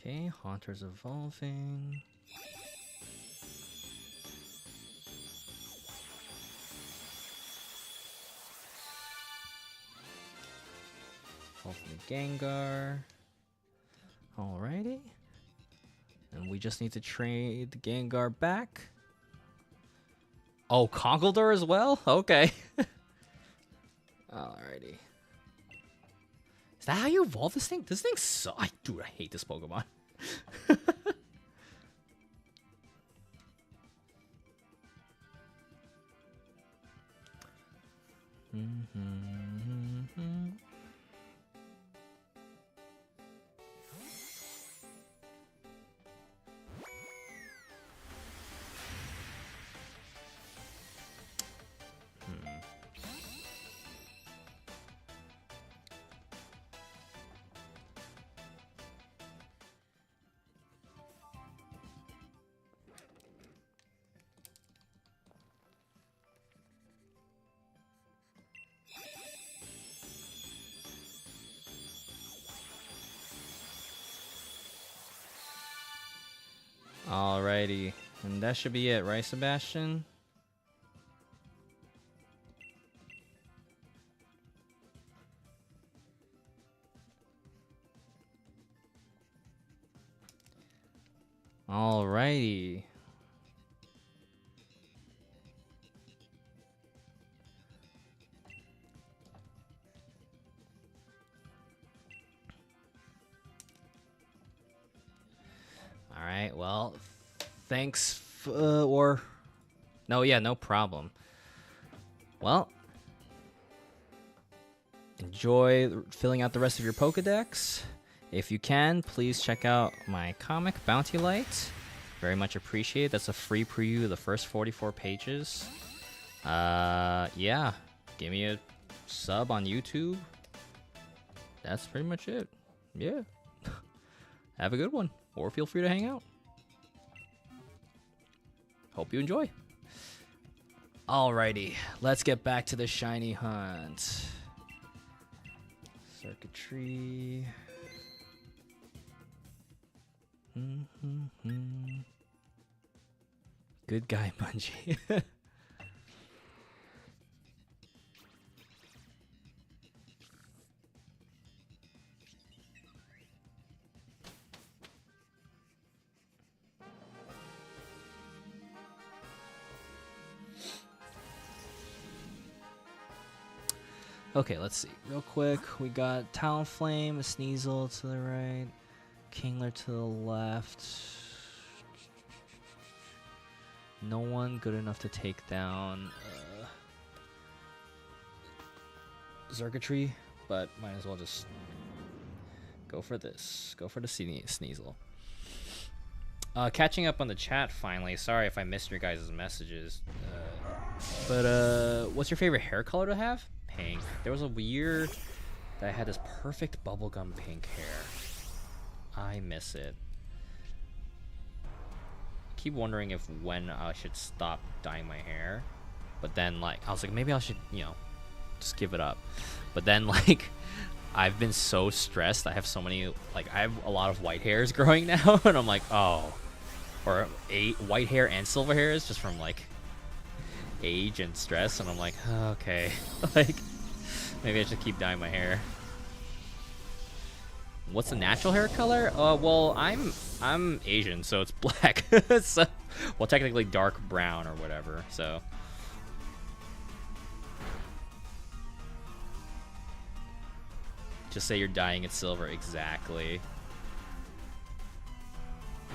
Okay, Haunter's evolving. Evolving Gengar. Alrighty. And we just need to trade the Gengar back. Oh, Conkeldurr as well? Okay. Alrighty. Is that how you evolve this thing? This thing sucks. Dude, I hate this Pokemon. Alrighty, and that should be it, right, Sebastian? Alrighty. Alright, well, thanks, or... No, yeah, no problem. Well, enjoy filling out the rest of your Pokedex. If you can, please check out my comic, Bounty Light. Very much appreciate it. That's a free preview of the first 44 pages. Yeah, give me a sub on YouTube. That's pretty much it. Yeah. Have a good one, or feel free to hang out. Hope you enjoy. Alrighty, let's get back to the shiny hunt. Circuitry. Good guy, Bungie. Okay, let's see. Real quick, we got Talonflame, a Sneasel to the right, Kingler to the left. No one good enough to take down Xurkitree, but might as well just go for this. Go for the Sneasel. Catching up on the chat finally. Sorry if I missed your guys' messages. But what's your favorite hair color to have? Pink. There was a year that I had this perfect bubblegum pink hair. I miss it. Keep wondering if when I should stop dyeing my hair, but then like I was like maybe I should, you know, just give it up. But then like I've been so stressed. I have so many, like I have a lot of white hairs growing now, and I'm like, oh, or white hair and silver hairs just from like age and stress, and I'm like, oh, okay, like maybe I should keep dyeing my hair. What's the natural hair color? Well, I'm Asian, so it's black. So, well, technically dark brown or whatever. So, just say you're dyeing it silver. Exactly.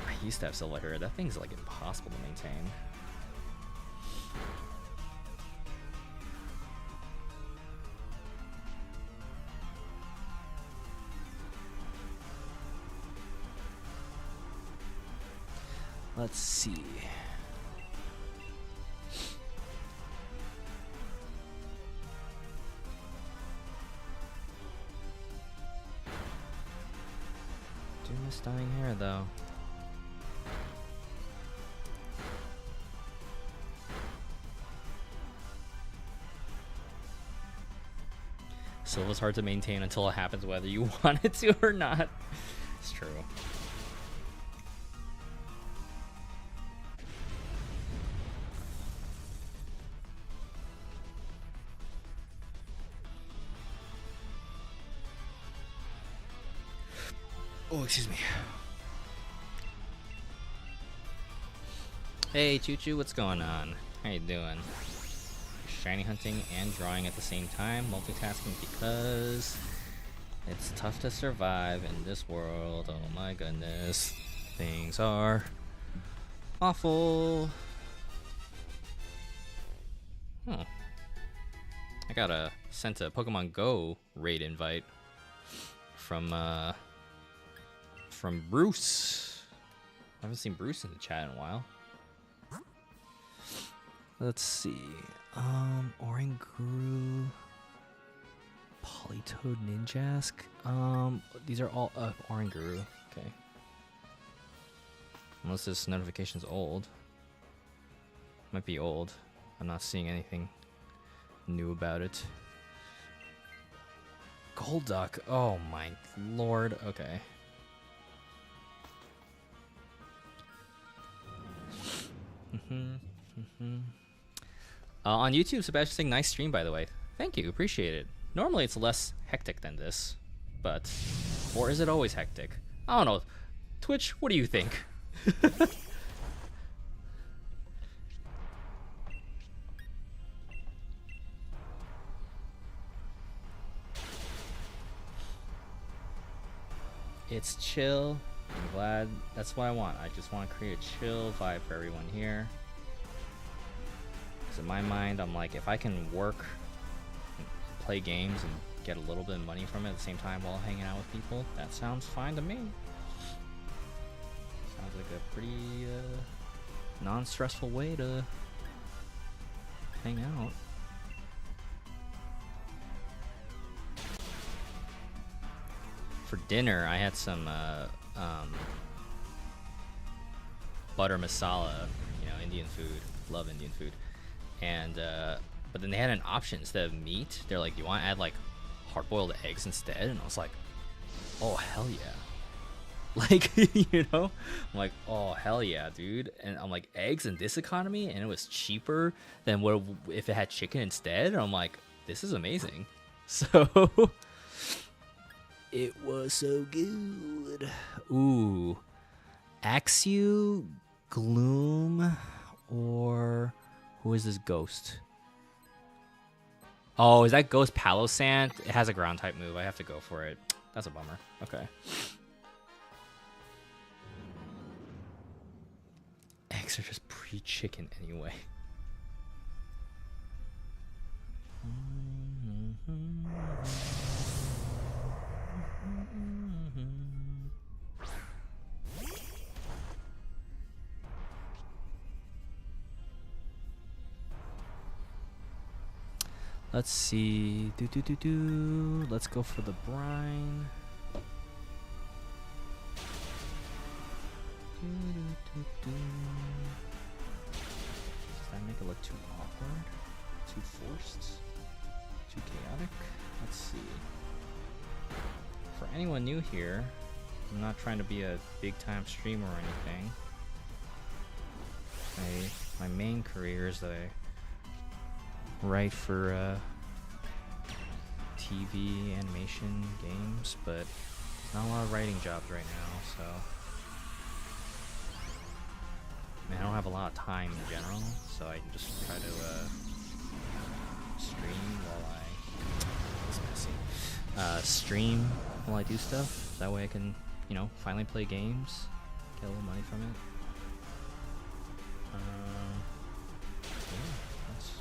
I used to have silver hair. That thing's like impossible to maintain. Let's see. Do miss dyeing hair though. Silver's hard to maintain until it happens whether you want it to or not. It's true. Oh, excuse me. Hey, Choo Choo, what's going on? How you doing? Shiny hunting and drawing at the same time, multitasking because it's tough to survive in this world. Oh my goodness. Things are awful. Huh. I got sent a Pokemon Go raid invite from Bruce. I haven't seen Bruce in the chat in a while. Let's see. Oranguru, Politoed Ninjask. These are all Oranguru. Okay. Unless this notification's old. Might be old. I'm not seeing anything new about it. Golduck. Oh my lord. Okay. On YouTube, Sebastian saying nice stream, by the way. Thank you, appreciate it. Normally it's less hectic than this, but or is it always hectic? I don't know. Twitch, what do you think? It's chill. I'm glad. That's what I want. I just want to create a chill vibe for everyone here. Because in my mind, I'm like, if I can work, play games, and get a little bit of money from it at the same time while hanging out with people, that sounds fine to me. Sounds like a pretty non-stressful way to hang out. For dinner, I had some butter masala, you know, Indian food. Love Indian food. And but then they had an option instead of meat. They're like, you want to add like hard-boiled eggs instead? And I was like, oh hell yeah. Like, you know, I'm like, oh hell yeah, dude. And I'm like, eggs in this economy, and it was cheaper than what if it had chicken instead. And I'm like, this is amazing. So it was so good. Ooh, Axew, Gloom, or who is this ghost? Oh, is that Ghost Palosant? It has a ground type move. I have to go for it. That's a bummer. Okay. Eggs are just pre-chicken anyway. Let's see. Let's go for the brine. Does that make it look too awkward? Too forced? Too chaotic? Let's see. For anyone new here, I'm not trying to be a big time streamer or anything. My main career is that I write for TV, animation, games, but not a lot of writing jobs right now, so I don't have a lot of time in general, so I can just try to stream while stream while I do stuff. That way I can, finally play games, get a little money from it. Yeah, that's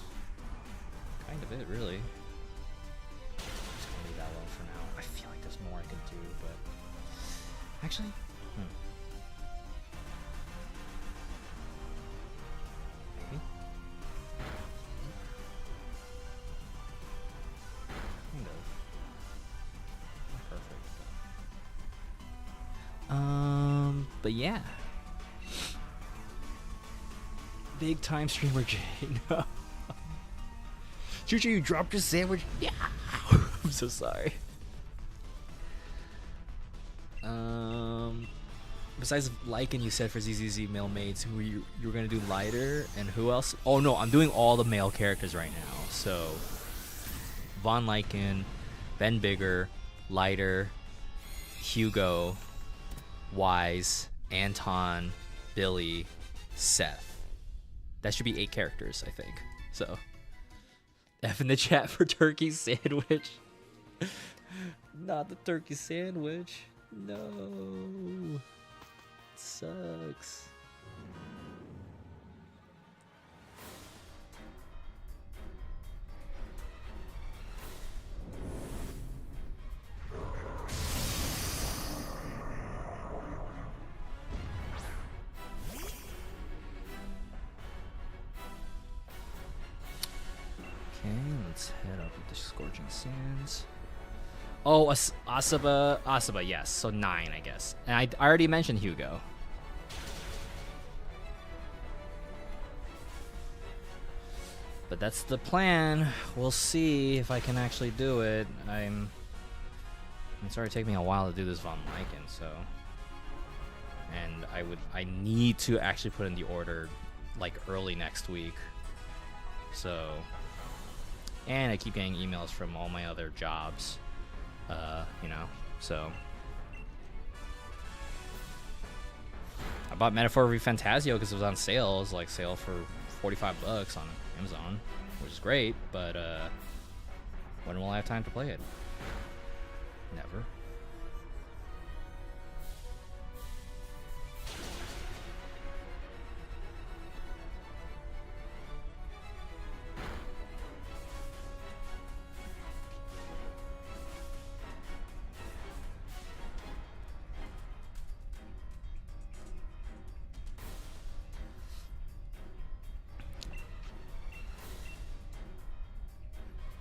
kind of it, really. Just gonna leave that alone for now. I feel like there's more I could do, but actually, maybe. Kind of. Not perfect. But yeah. Big time streamer Jay. No. Choo-choo, you dropped your sandwich. Yeah. I'm so sorry. Besides Lycan, you said for ZZZ male maids, who you were gonna do lighter, and who else? Oh no, I'm doing all the male characters right now. So Von Lycan, Ben Bigger, Lighter, Hugo, Wise, Anton, Billy, Seth. That should be 8 characters, I think. So F in the chat for turkey sandwich. Not the turkey sandwich. No. It sucks. Okay, let's head up with the Scorching Sands. Oh, Asaba, yes. So 9, I guess. And I already mentioned Hugo. But that's the plan. We'll see if I can actually do it. It's already taken me a while to do this Von Lycan, so. And I need to actually put in the order like early next week. So. And I keep getting emails from all my other jobs, so. I bought Metaphor ReFantazio because it was on sale. It was like sale for $45 on Amazon, which is great, but when will I have time to play it? Never.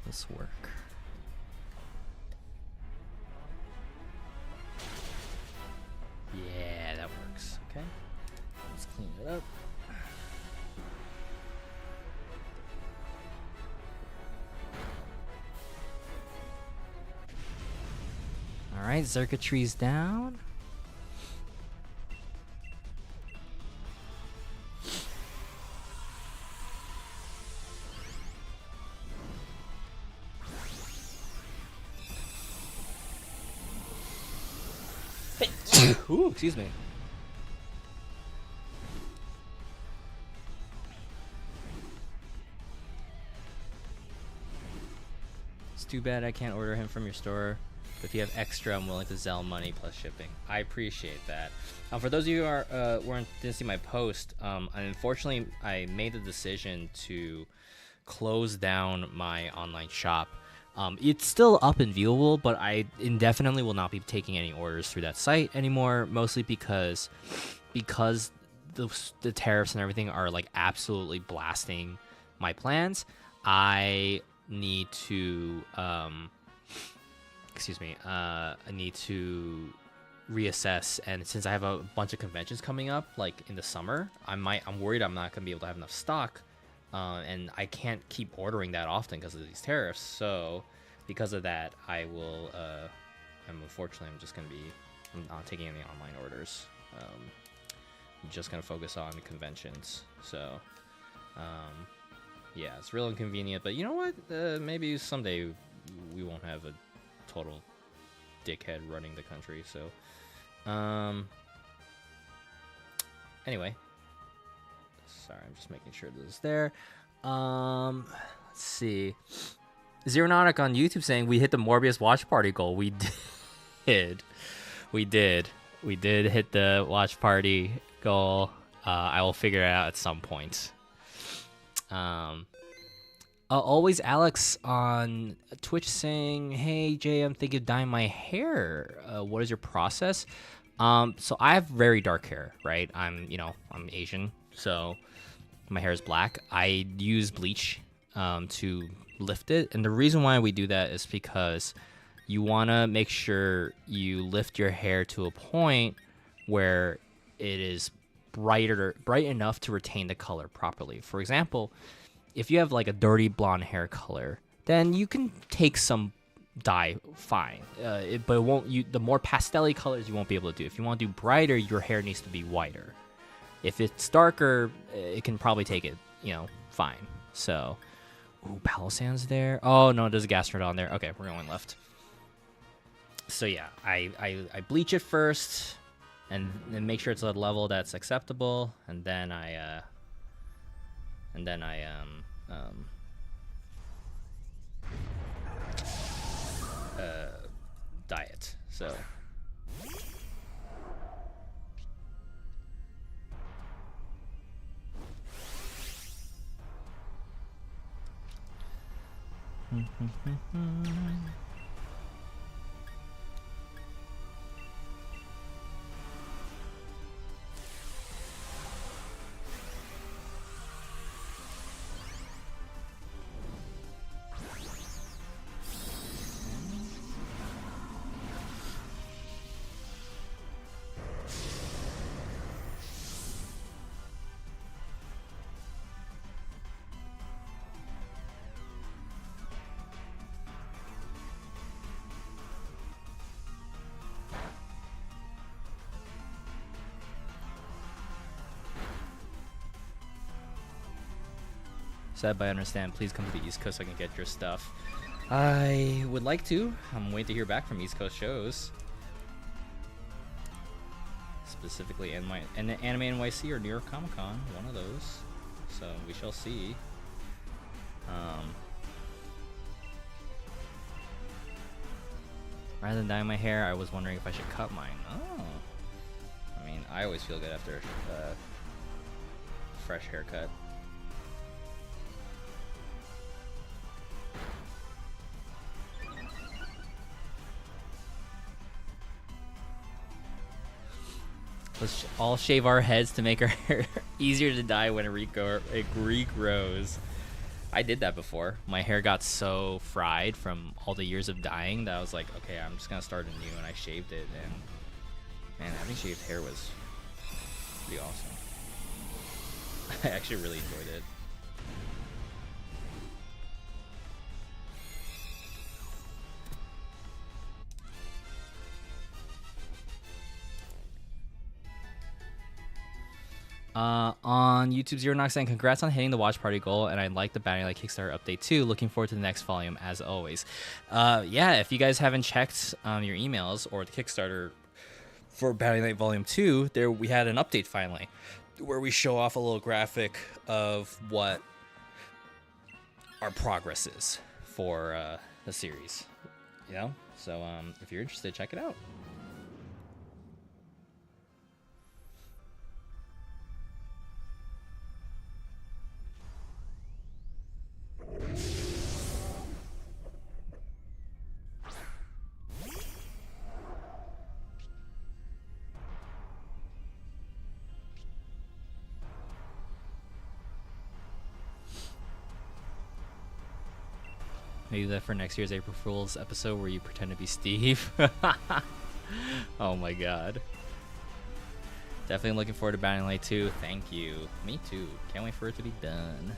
This work. Yeah, that works. Okay. Let's clean it up. All right, circuitry's down. Ooh, excuse me. It's too bad I can't order him from your store. But if you have extra, I'm willing to Zelle money plus shipping. I appreciate that. For those of you who didn't see my post, unfortunately, I made the decision to close down my online shop. It's still up and viewable, but I indefinitely will not be taking any orders through that site anymore, mostly because the tariffs and everything are like absolutely blasting my plans. I need to excuse me, I need to reassess. And since I have a bunch of conventions coming up, like in the summer, I'm worried I'm not gonna be able to have enough stock, and I can't keep ordering that often because of these tariffs. So because of that, I'm just gonna be, I'm not taking any online orders. I'm just gonna focus on conventions. So yeah, it's real inconvenient, but you know what? Maybe someday we won't have a total dickhead running the country. So anyway, sorry, I'm just making sure this is there. Let's see. Zeronautic on YouTube saying we hit the Morbius watch party goal. We did. We did hit the watch party goal. I will figure it out at some point. Always Alex on Twitch saying, "Hey Jay, I'm thinking of dyeing my hair. What is your process?" So I have very dark hair, right? I'm Asian, so my hair is black. I use bleach to lift it, and the reason why we do that is because you want to make sure you lift your hair to a point where it is bright enough to retain the color properly. For example, if you have like a dirty blonde hair color, then you can take some dye, fine. But it won't. The more pastel-y colors you won't be able to do. If you want to do brighter, your hair needs to be whiter. If it's darker, it can probably take it, fine. So, ooh, Palo Sands there. Oh no, there's a Gastrodon there. Okay, we're going left. So yeah, I bleach it first, and make sure it's at a level that's acceptable, and then I dye it. So. Said by understand, please come to the East Coast so I can get your stuff. I would like to. I'm waiting to hear back from East Coast shows. Specifically Anime NYC or New York Comic Con, one of those. So we shall see. Rather than dyeing my hair, I was wondering if I should cut mine. Oh. I mean, I always feel good after a fresh haircut. Let's all shave our heads to make our hair easier to dye when it regrows. I did that before. My hair got so fried from all the years of dyeing that I was like, okay, I'm just gonna start anew, and I shaved it, and man, having shaved hair was pretty awesome. I actually really enjoyed it. On YouTube, Zeronautic saying, congrats on hitting the watch party goal, and I like the Bounty Light Kickstarter update too. Looking forward to the next volume as always. Yeah, if you guys haven't checked your emails or the Kickstarter for Bounty Light Volume 2, there we had an update finally, where we show off a little graphic of what our progress is for the series. So if you're interested, check it out. Maybe that for next year's April Fool's episode where you pretend to be Steve. Oh my god. Definitely looking forward to Bounding Light 2. Thank you. Me too. Can't wait for it to be done.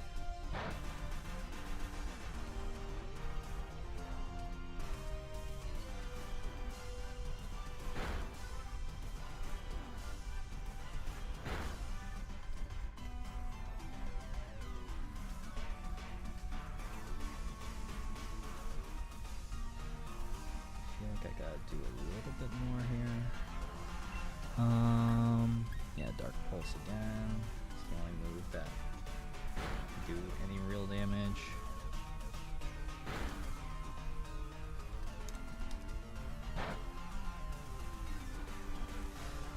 Yeah, Dark Pulse again. It's the only move that can do any real damage.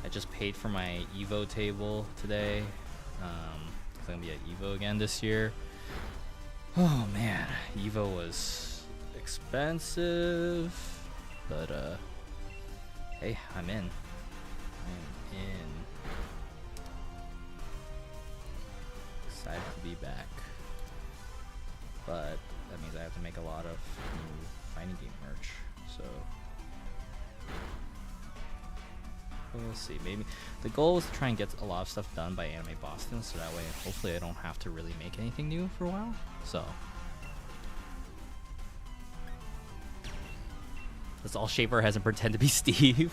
I just paid for my Evo table today. It's gonna be at Evo again this year. Oh man, Evo was expensive, but hey, I'm in. Excited to be back, but that means I have to make a lot of new fighting game merch, so we'll see. Maybe the goal is to try and get a lot of stuff done by Anime Boston, so that way hopefully I don't have to really make anything new for a while. So that's all. Shaper hasn't pretend to be Steve.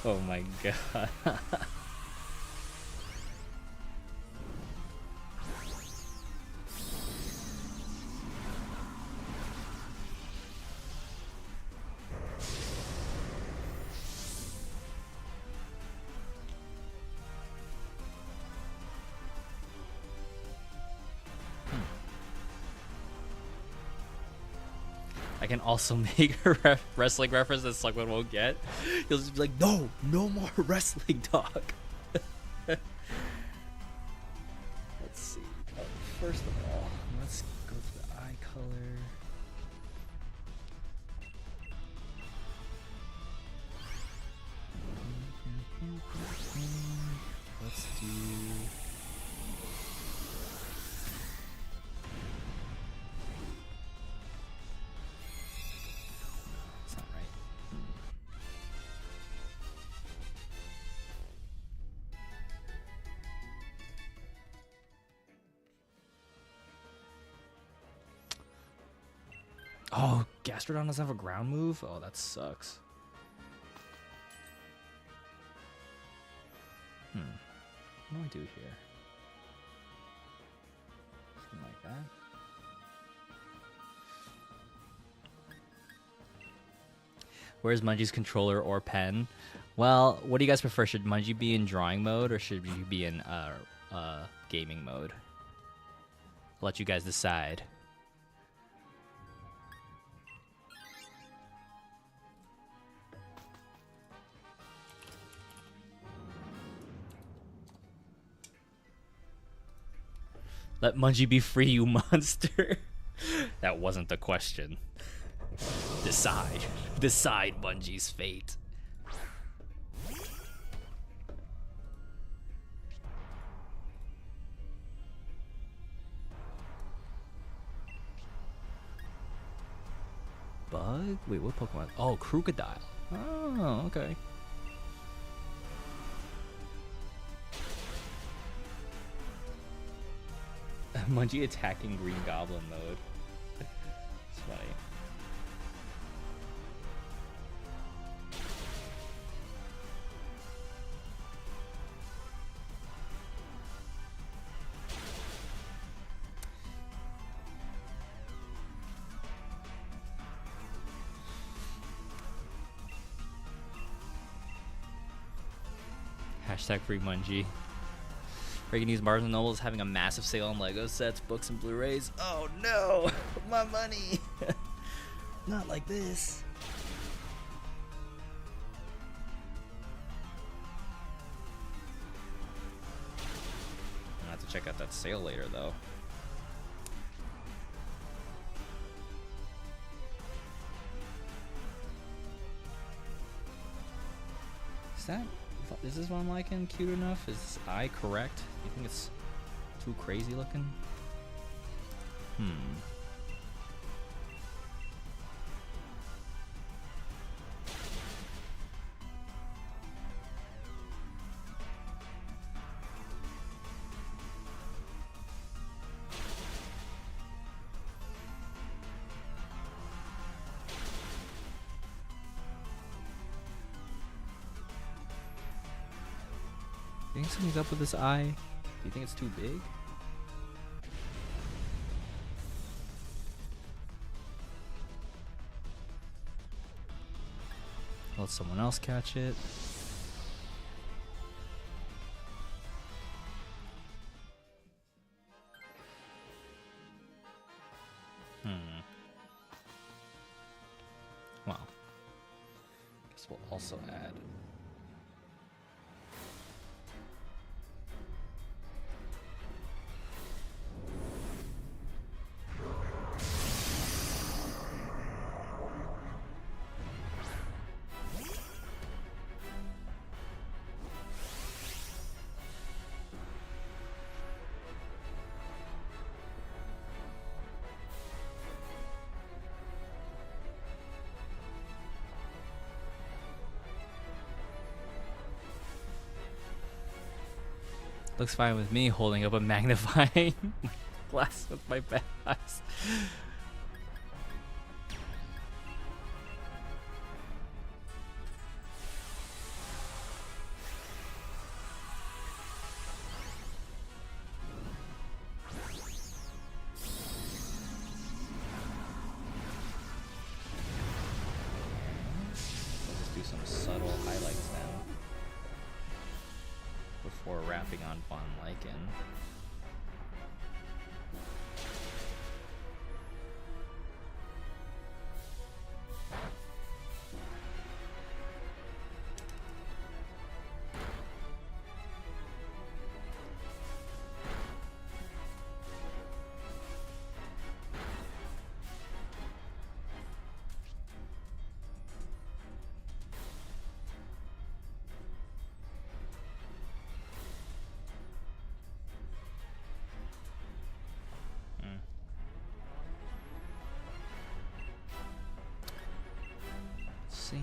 Oh my god. I can also make a wrestling reference that Slugman won't get. He'll just be like, no more wrestling talk. Let's see. First of all, let's go to the eye color. Let's do... Oh, Gastrodon doesn't have a ground move? Oh, that sucks. What do I do here? Something like that. Where's Mungie's controller or pen? Well, what do you guys prefer? Should Mungie be in drawing mode or should you be in gaming mode? I'll let you guys decide. Let Mungie be free, you monster. That wasn't the question. Decide. Decide Mungie's fate. Bug? Wait, what Pokemon? Oh, Crocodile. Oh, okay. Mungie attacking Green Goblin mode. It's funny. Hashtag free Mungie. Breaking news, Barnes & Noble is having a massive sale on Lego sets, books, and Blu-rays. Oh no! My money! Not like this. I'll have to check out that sale later, though. Is this what I'm liking? Cute enough? Is this eye correct? You think it's too crazy looking? You think something's up with this eye? Do you think it's too big? Let someone else catch it. Well, guess we'll also add. Looks fine with me holding up a magnifying glass with my bad eyes. Let's do some subtle highlights now before wrapping on Von Lycan. See.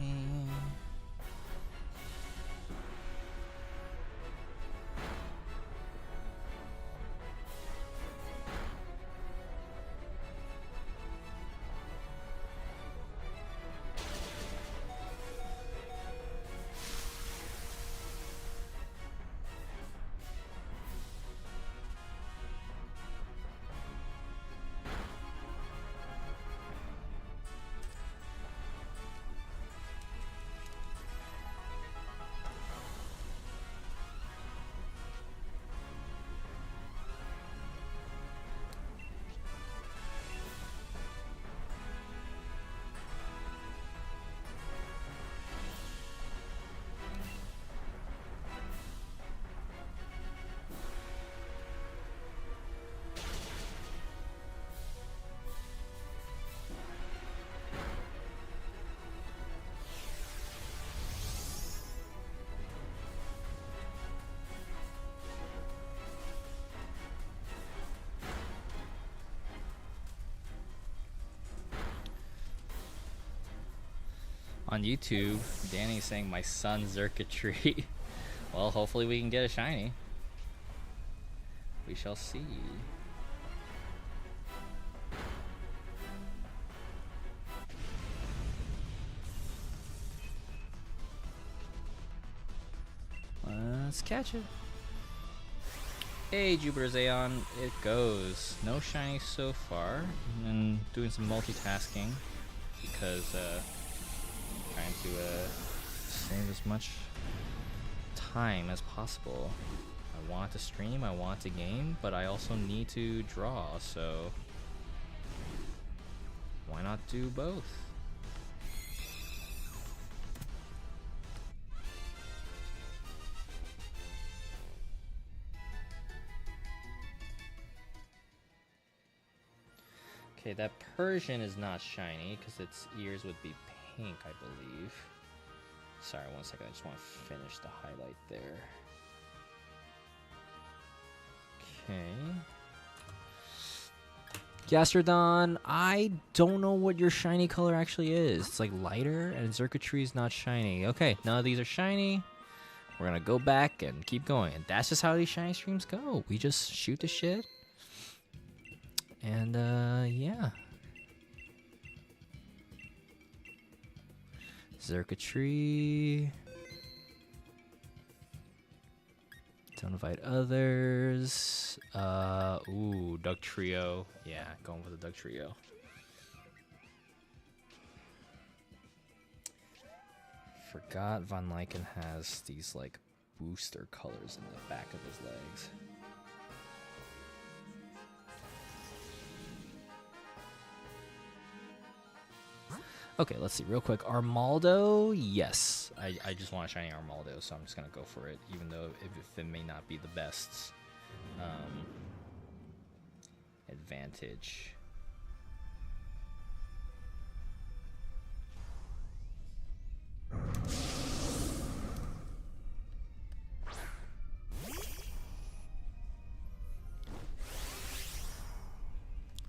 On YouTube, Danny's saying my son Xurkitree. Well, hopefully we can get a shiny. We shall see. Let's catch it. Hey, Jupiter Zayon, it goes. No shiny so far. And doing some multitasking because trying to save as much time as possible. I want to stream, I want to game, but I also need to draw, so why not do both? Okay, that Persian is not shiny because its ears would be pink, I believe. Sorry, 1 second. I just want to finish the highlight there. Okay. Gastrodon, I don't know what your shiny color actually is. It's like lighter, and Xurkitree is not shiny. Okay, none of these are shiny. We're gonna go back and keep going. And that's just how these shiny streams go. We just shoot the shit. And, yeah. Xurkitree. Don't invite others. Ooh, Doug Trio. Yeah, going with the Doug Trio. Forgot Von Lyken has these like booster colors in the back of his legs. Okay, let's see real quick. Armaldo, yes. I just want a shiny Armaldo, so I'm just gonna go for it, even though if it may not be the best advantage.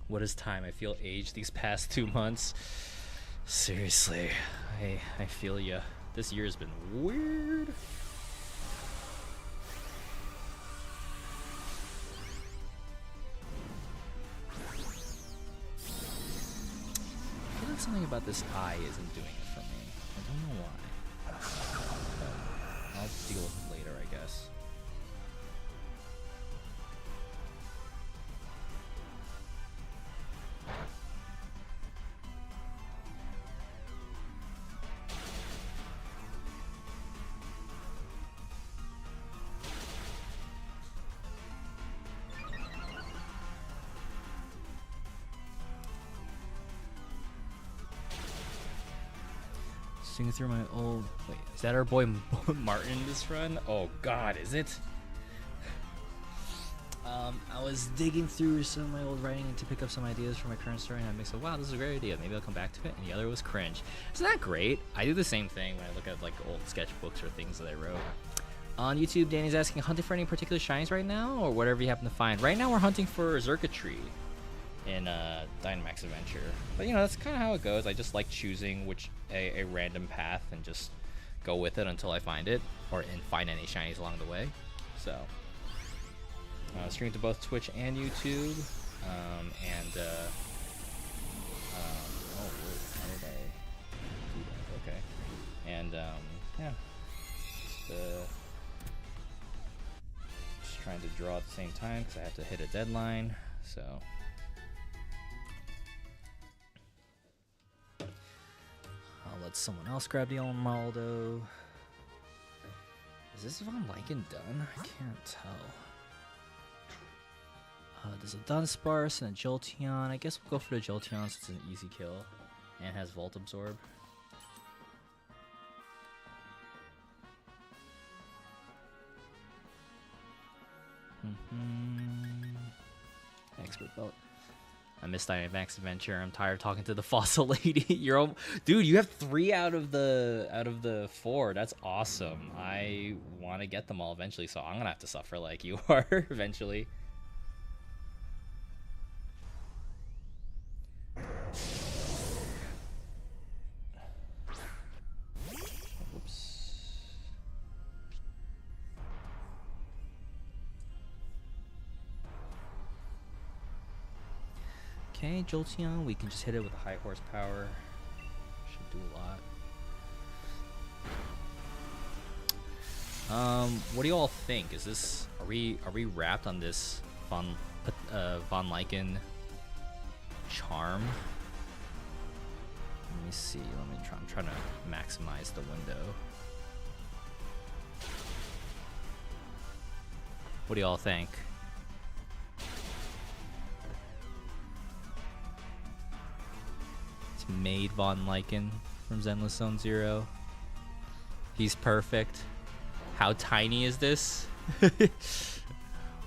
What is time? I feel aged these past 2 months. Seriously, I feel ya. This year has been weird. I feel like something about this eye isn't doing it for me. I don't know why. But I'll deal with it later, I guess. Sing through my old. Wait, is that our boy Martin this run? Oh God, is it? I was digging through some of my old writing to pick up some ideas for my current story, and I mixed up, wow, this is a great idea. Maybe I'll come back to it. And the other was cringe. Isn't that great? I do the same thing when I look at like old sketchbooks or things that I wrote. On YouTube, Danny's asking, hunting for any particular shinies right now, or whatever you happen to find. Right now, we're hunting for Xurkitree in Dynamax Adventure. But you know, that's kind of how it goes. I just like choosing a random path and just go with it until I find it, and find any shinies along the way. So stream to both Twitch and YouTube, oh, how did I do that? Okay, and yeah, just trying to draw at the same time because I have to hit a deadline. So I'll let someone else grab the Armaldo. Is this Von Lyken done? I can't tell. There's a Dunsparce and a Jolteon. I guess we'll go for the Jolteon since it's an easy kill and has Volt Absorb. Expert Belt. I missed Dynamax Adventure. I'm tired of talking to the fossil lady. Dude, you have 3 out of the 4. That's awesome. I want to get them all eventually, so I'm gonna have to suffer like you are eventually. Oops. Okay, Jolteon, we can just hit it with a high horsepower. Should do a lot. What do you all think? Is this are we wrapped on this Von Lyken charm? Let me see. I'm trying to maximize the window. What do y'all think? It's made Von Lyken from Zenless Zone Zero. He's perfect. How tiny is this?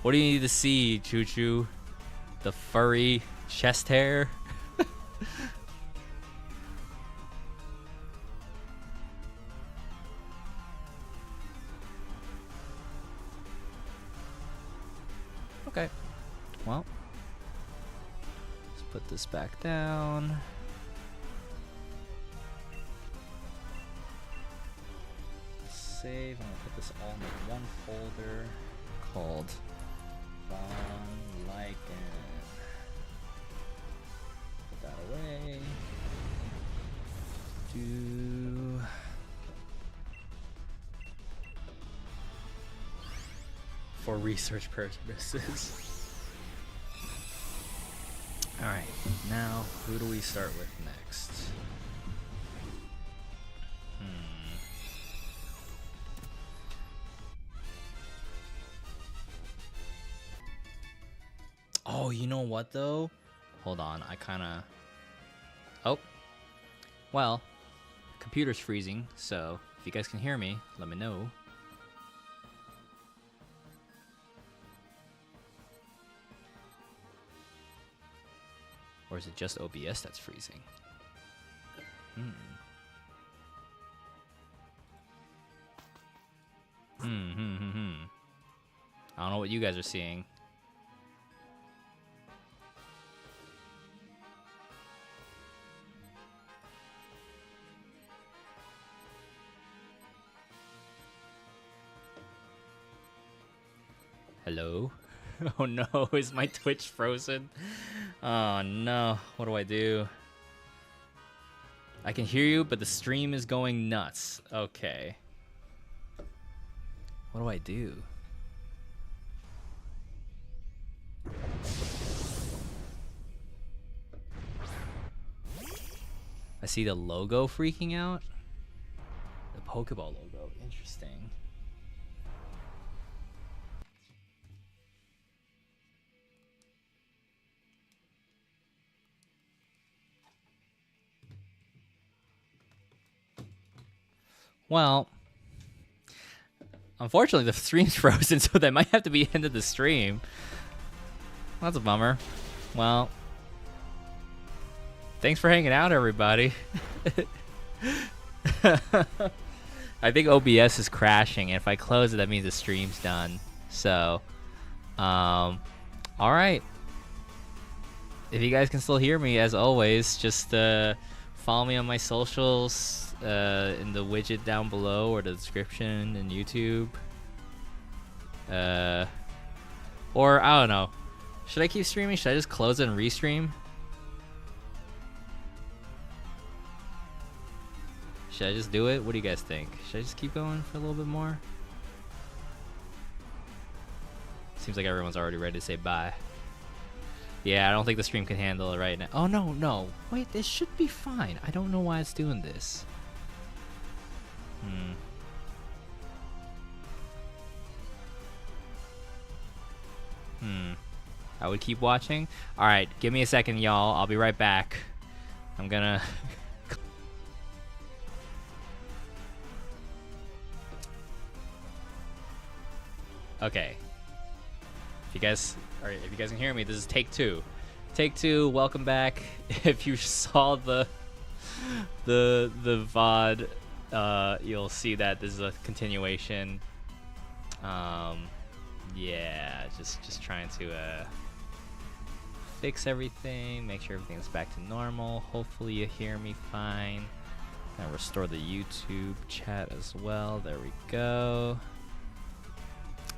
What do you need to see, Choo Choo? The furry chest hair? Okay. Well, let's put this back down. Save. I'm gonna put this all in one folder called Von Lyken. Put that away. for research purposes. Alright, now who do we start with next? Oh, you know what though? Hold on, I kinda... Oh. Well, computer's freezing, so if you guys can hear me, let me know. Or is it just OBS that's freezing? I don't know what you guys are seeing. Hello? Oh no, is my Twitch frozen? Oh no, what do I do? I can hear you, but the stream is going nuts. Okay. What do I do? I see the logo freaking out. The Pokeball logo, interesting. Well, unfortunately the stream's frozen, so that might have to be the end of the stream. That's a bummer. Well, thanks for hanging out, everybody. I think OBS is crashing, and if I close it, that means the stream's done. So, all right. If you guys can still hear me, as always, just follow me on my socials. In the widget down below or the description in YouTube. Or I don't know. Should I keep streaming? Should I just close it and restream? Should I just do it? What do you guys think? Should I just keep going for a little bit more? Seems like everyone's already ready to say bye. Yeah, I don't think the stream can handle it right now. Oh no, no. Wait, this should be fine. I don't know why it's doing this. I would keep watching. Alright, give me a second, y'all. I'll be right back. I'm gonna... Okay. If you guys can hear me, this is take two. Take two, welcome back. If you saw the VOD, you'll see that this is a continuation. Yeah, just trying to fix everything, make sure everything's back to normal. Hopefully you hear me fine. And restore the YouTube chat as well. There we go.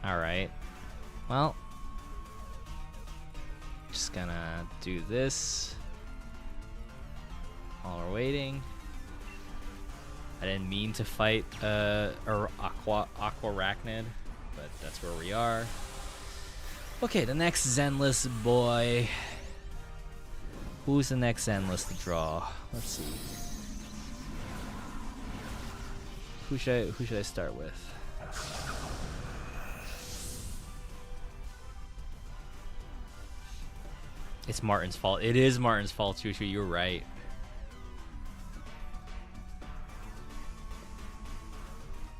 Alright. Well, just gonna do this while we're waiting. I didn't mean to fight Aquarachnid, but that's where we are. Okay, the next Zenless boy. Who's the next Zenless to draw? Let's see. Who should I start with? It's Martin's fault. It is Martin's fault, Chushu. You're right.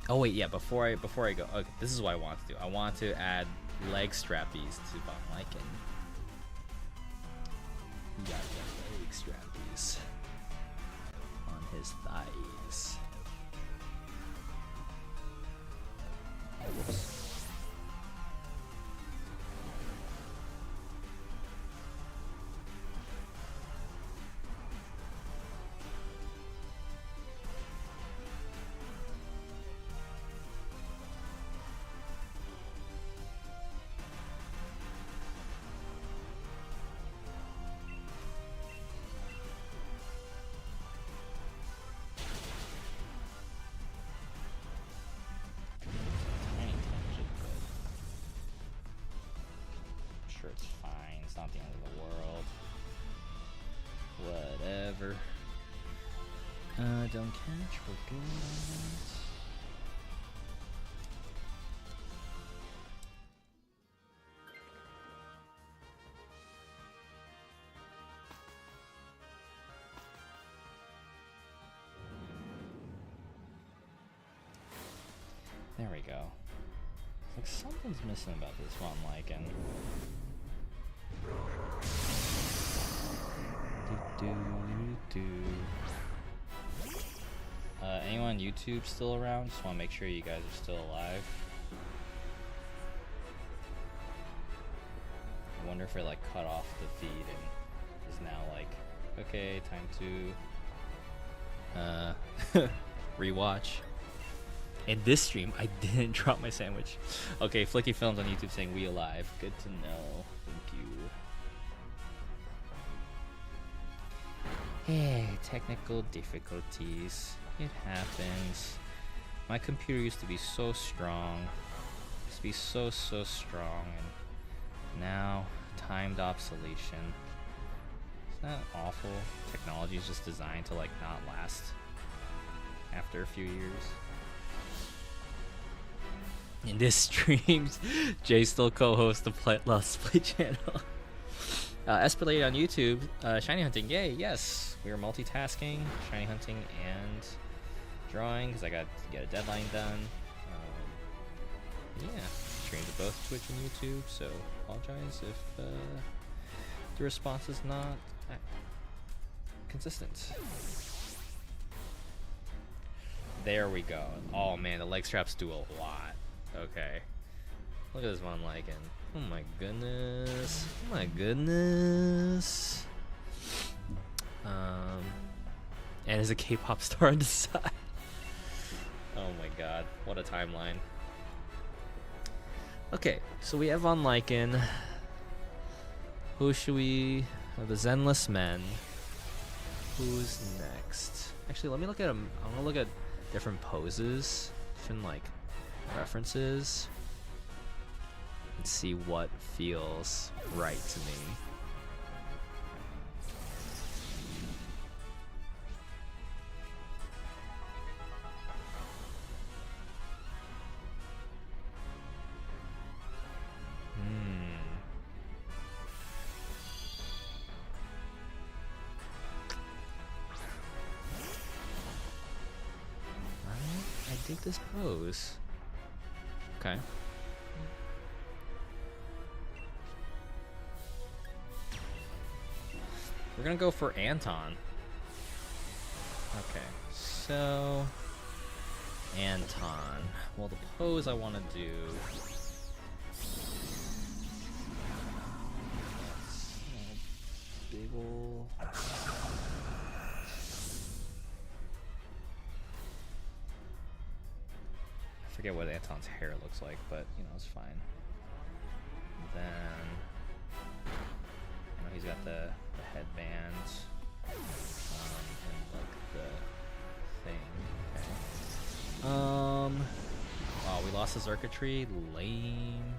Oh wait, yeah. Before I go, okay, this is what I want to do. I want to add leg strappies to Von Lycan. You got leg strappies on his thighs. Oops. sure it's fine. It's not the end of the world. Whatever. Don't catch. We're good on that. There we go. It's like something's missing about this one, Lycan. Anyone on YouTube still around? Just want to make sure you guys are still alive. I wonder if it like cut off the feed and is now like, okay, time to rewatch. In this stream, I didn't drop my sandwich. Okay, Flicky Films on YouTube saying we alive. Good to know. Thank you. Hey, technical difficulties. It happens. My computer used to be so strong. Used to be so strong, and now timed obsolescence. Is that awful? Technology is just designed to like not last after a few years. In this streams, Jay still co-hosts the Let's Play channel. Espelade on YouTube, shiny hunting, yay, yes. We were multitasking, shiny hunting and drawing, because I got to get a deadline done. Yeah, streamed to both Twitch and YouTube, so apologize if the response is not consistent. There we go. Oh man, the leg straps do a lot. Okay. Look at this one Lycan. Oh my goodness. Oh my goodness. And there's a K-pop star on the side. Oh my god. What a timeline. Okay, so we have on Lycan. Who should we... the Zenless Men. Who's next? Actually, let me look at them. I'm gonna look at different poses. Different, like, references. And see what feels right to me. I dig this pose. Okay. We're gonna go for Anton. Okay, so Anton. Well, the pose I want to do. Big ol'. I forget what Anton's hair looks like, but you know, it's fine. Then you know, he's got the headband and like the thing. Okay. Oh, we lost the circuitry. Lame.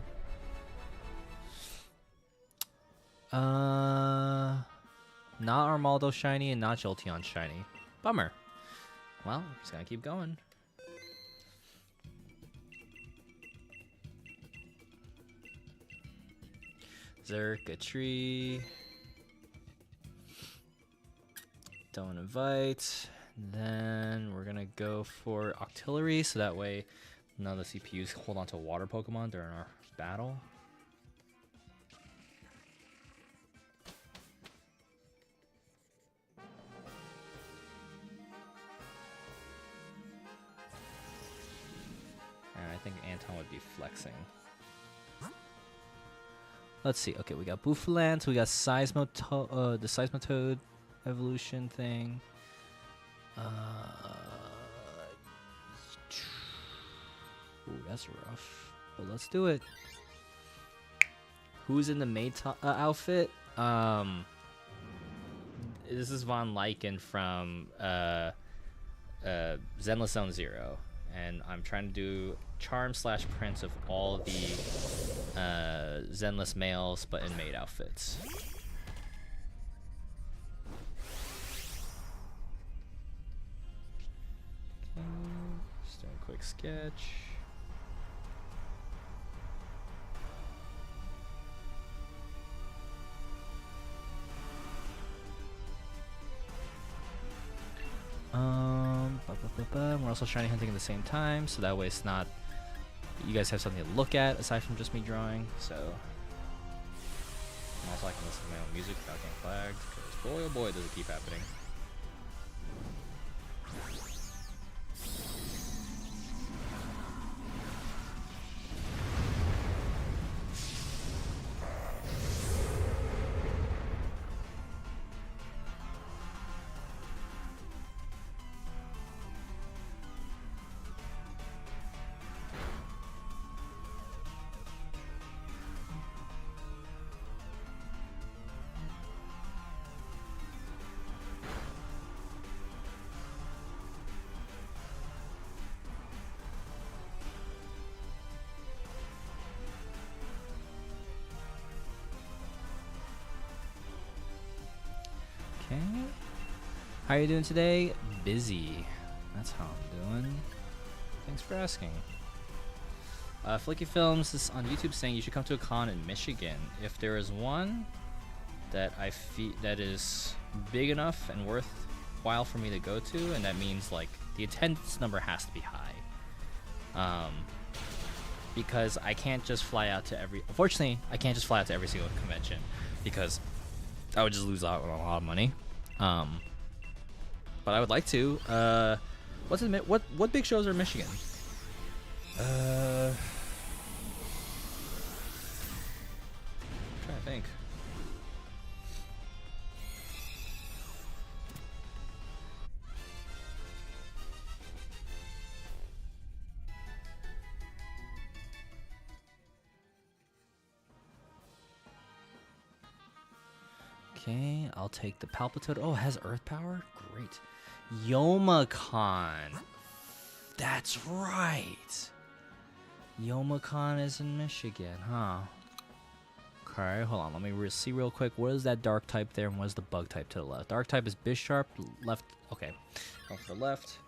Not Armaldo shiny and not Jolteon shiny. Bummer. Well, just gotta keep going. Circuitry. Don't invite. Then we're gonna go for Octillery, so that way none of the CPUs hold on to water Pokemon during our battle. And I think Anton would be flexing. Let's see. Okay, we got Bouffalant, we got the Seismitoad evolution thing. Ooh, that's rough. But let's do it. Who's in the maid outfit? This is Von Lycan from Zenless Zone Zero. and I'm trying to do charm / prints of all the Zenless males, but in maid outfits. Okay, just doing a quick sketch. We're also shiny hunting at the same time, so that way it's not, you guys have something to look at aside from just me drawing. So I'm also, I can listen to my own music without getting flagged, because boy oh boy does it keep happening. Okay. How are you doing today? Busy. That's how I'm doing. Thanks for asking. Flicky Films is on YouTube saying you should come to a con in Michigan. If there is one that I feel that is big enough and worthwhile for me to go to, and that means like the attendance number has to be high. Because I can't just fly out to unfortunately, I can't just fly out to every single convention because I would just lose out on a lot of money. But I would like to. What big shows are in Michigan? I'm trying to think. Okay, I'll take the Palpitoad. Oh, it has Earth Power? Great. Youmacon. That's right. Youmacon is in Michigan, huh? Okay, hold on. Let me see real quick. What is that dark type there, and what is the bug type to the left? Dark type is Bisharp. Left. Okay, go for the left.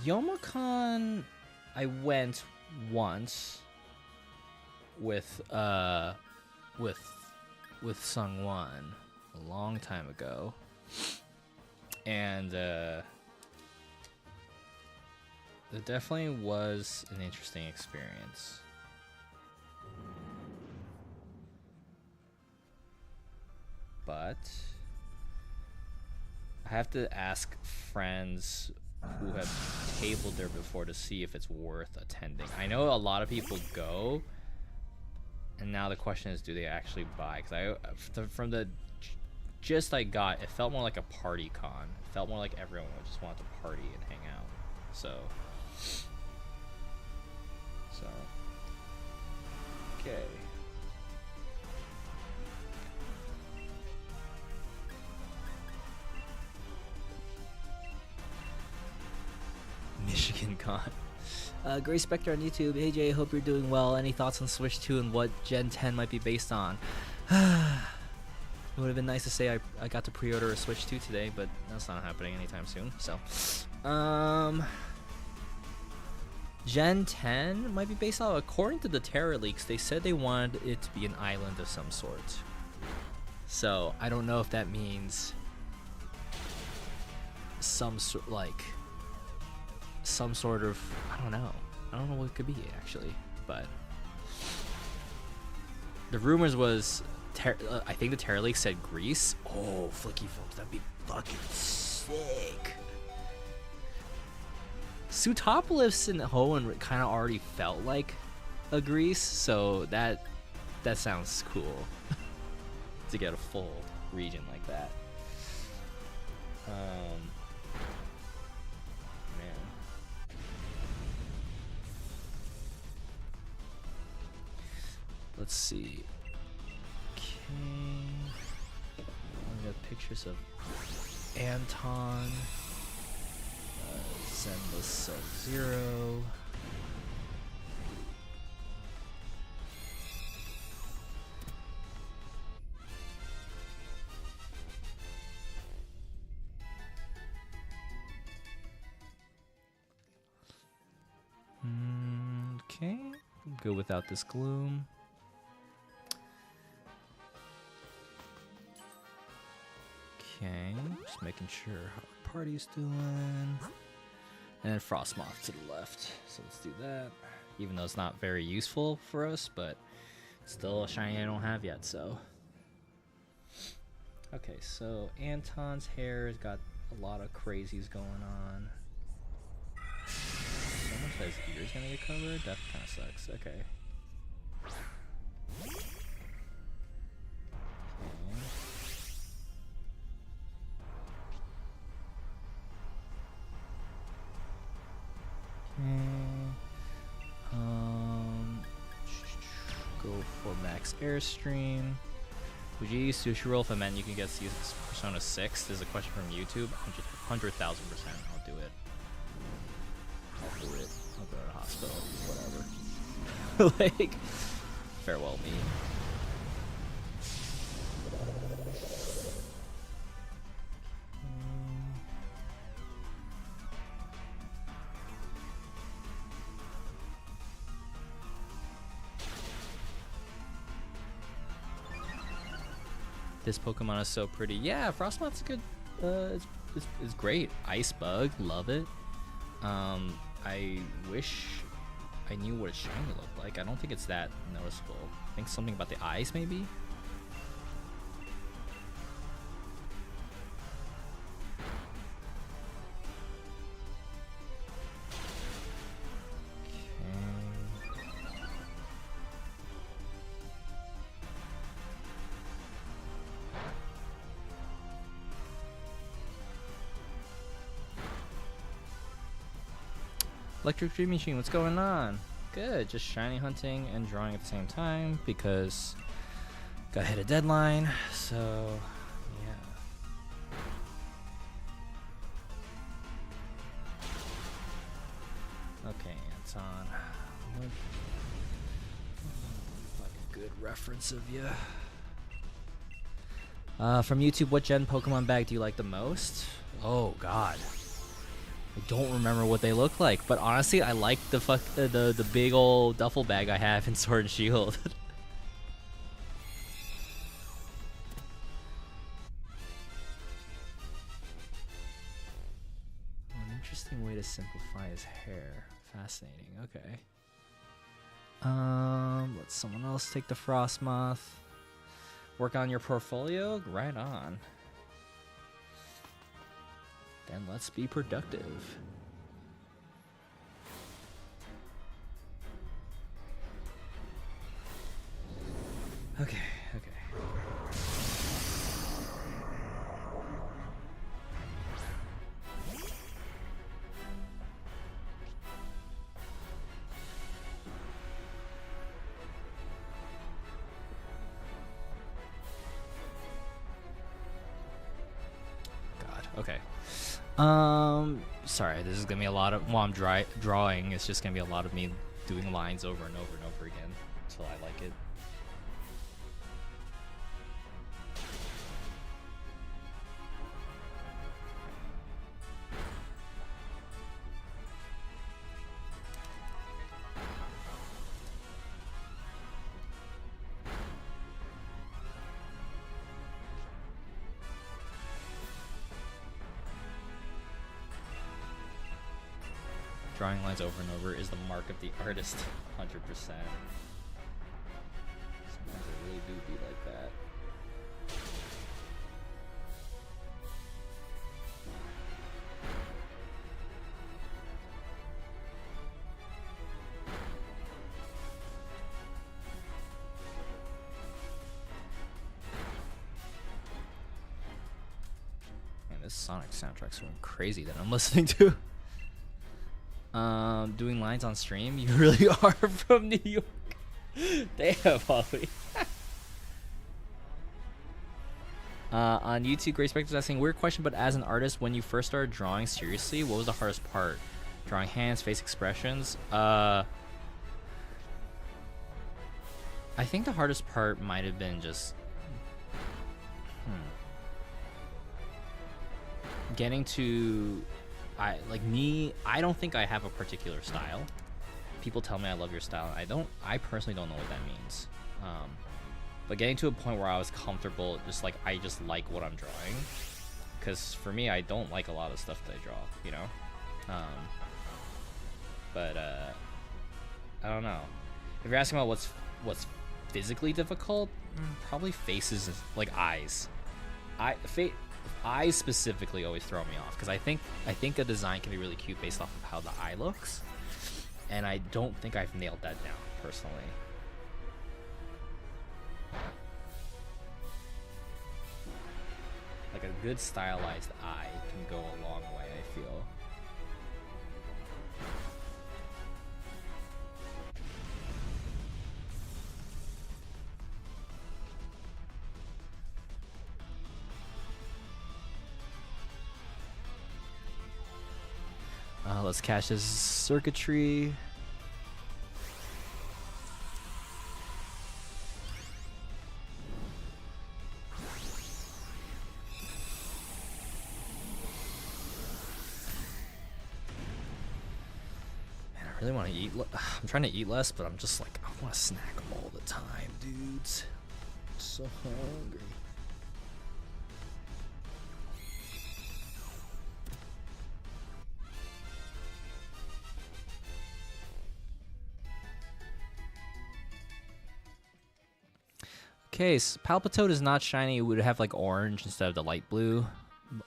Youmacon, I went once with Sungwon a long time ago, and it definitely was an interesting experience. But I have to ask friends who have tabled there before to see if it's worth attending. I know a lot of people go, and now the question is, do they actually buy? Because from the gist I got, it felt more like a party con. It felt more like everyone would just want to party and hang out. So, okay. Michigan Con. Gray Spectre on YouTube. Hey Jay, hope you're doing well. Any thoughts on Switch 2 and what Gen 10 might be based on? It would have been nice to say I got to pre-order a Switch 2 today, but that's not happening anytime soon. So, Gen 10 might be based on, according to the Terra leaks, they said they wanted it to be an island of some sort. So, I don't know if that means some sort of, I don't know what it could be actually, but the rumors was I think the Terra League said Greece. Oh, Flicky folks, that'd be fucking sick. Sutopolis and Hoenn kind of already felt like a Greece, so that sounds cool to get a full region like that. Let's see. Okay. We got pictures of Anton, Zenless Sub-Zero. Okay, good without this gloom. Okay, just making sure how our party's doing. And Frostmoth to the left. So let's do that. Even though it's not very useful for us, but still a shiny I don't have yet, so. Okay, so Anton's hair has got a lot of crazies going on. Someone says ear's gonna get covered? That kinda sucks. Okay. Go for max airstream. Would you use Sushi Roll if it meant you can get Persona 6? There's a question from YouTube. 100,000%. I'll do it. I'll do it. I'll go to the hospital. Whatever. Like, farewell me. This Pokemon is so pretty. Yeah, Frostmoth's good. It's great. Ice Bug, love it. I wish I knew what its shiny looked like. I don't think it's that noticeable. I think something about the eyes, maybe. Electric Dream Machine, what's going on? Good, just shiny hunting and drawing at the same time because gotta hit a deadline, so yeah. Okay, Anton. Like a good reference of you. From YouTube, what gen Pokemon bag do you like the most? Oh god. I don't remember what they look like, but honestly, I like the big old duffel bag I have in Sword and Shield. An interesting way to simplify his hair. Fascinating. Okay. Let someone else take the Frostmoth. Work on your portfolio? Right on. Then let's be productive. Okay, okay. God, okay. Sorry, this is gonna be a lot of, while I'm drawing, it's just gonna be a lot of me doing lines over and over and over again until I like it. Drawing lines over and over is the mark of the artist, 100%. Sometimes I really do be like that. Man, this Sonic soundtrack's going crazy that I'm listening to. Doing lines on stream? You really are from New York. Damn, Holly. On YouTube, Grace Spector's asking, weird question, but as an artist, when you first started drawing seriously, what was the hardest part? Drawing hands, face expressions. I think the hardest part might have been just getting to I don't think I have a particular style. People tell me I love your style, and I personally don't know what that means. But getting to a point where I was comfortable, just like I just like what I'm drawing, because for me, I don't like a lot of stuff that I draw, you know. But I don't know. If you're asking about what's physically difficult, probably faces, like eyes. Eyes specifically always throw me off, because I think a design can be really cute based off of how the eye looks, and I don't think I've nailed that down personally. Like a good stylized eye can go a long way, I feel. Let's cache this circuitry. Man, I really want to eat. I'm trying to eat less, but I'm just like, I want to snack all the time, dudes. I'm so hungry. Okay, so Palpitoad is not shiny. It would have like orange instead of the light blue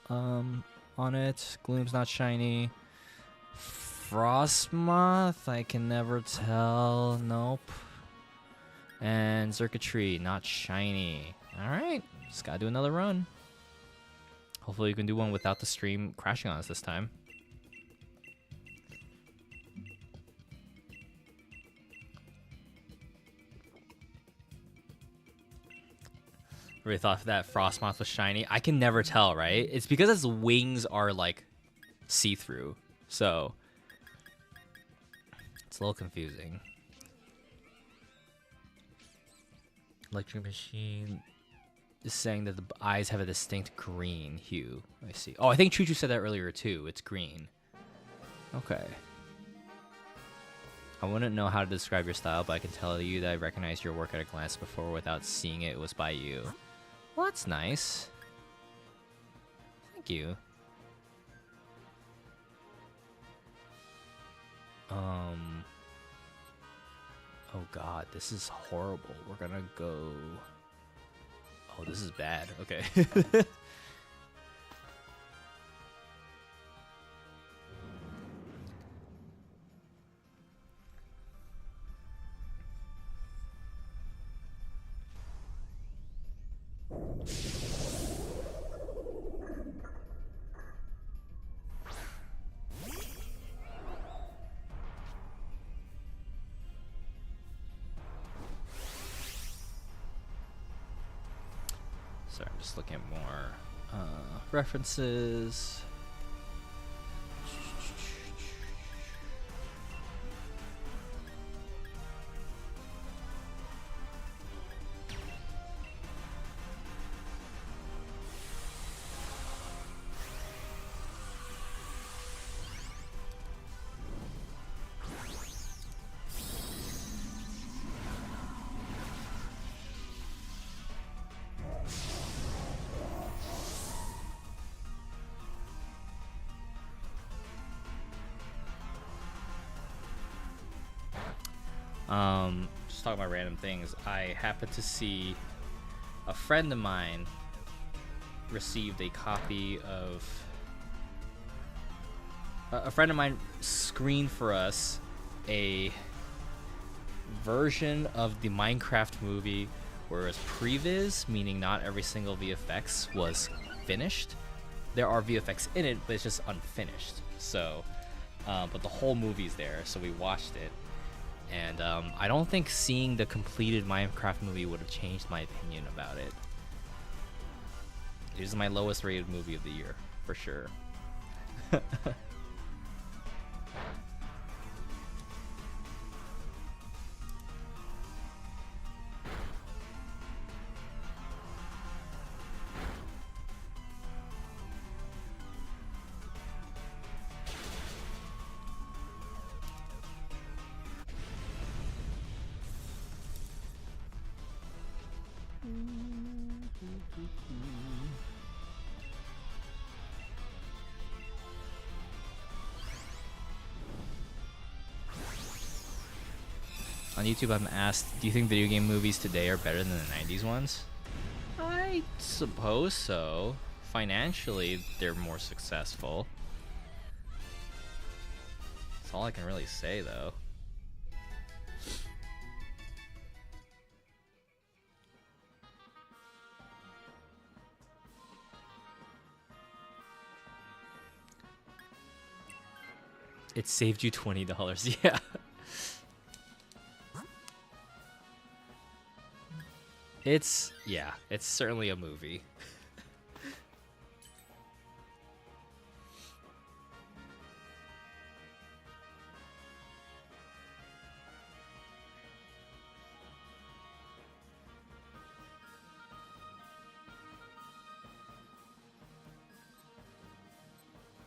on it. Gloom's not shiny. Frostmoth, I can never tell. Nope. And Circuitry, not shiny. Alright, just gotta do another run. Hopefully you can do one without the stream crashing on us this time. Really thought that Frostmoth was shiny. I can never tell, right? It's because its wings are like see-through, so it's a little confusing. Electric Machine is saying that the eyes have a distinct green hue. I see. Oh, I think Choo Choo said that earlier too. It's green. Okay. I wouldn't know how to describe your style, but I can tell you that I recognized your work at a glance before without seeing it was by you. Well, that's nice. Thank you. Oh god, this is horrible. We're gonna go... Oh, this is bad. Okay. Sorry, I'm just looking at more references. Just talking about random things. I happened to see a friend of mine received a copy of... a friend of mine screened for us a version of the Minecraft movie where it was previs, meaning not every single VFX was finished. There are VFX in it, but it's just unfinished. So, but the whole movie's there, so we watched it. And I don't think seeing the completed Minecraft movie would have changed my opinion about it. It is my lowest rated movie of the year, for sure. On YouTube, I'm asked, do you think video game movies today are better than the 90s ones? I suppose so. Financially, they're more successful. That's all I can really say, though. It saved you $20. Yeah. It's certainly a movie.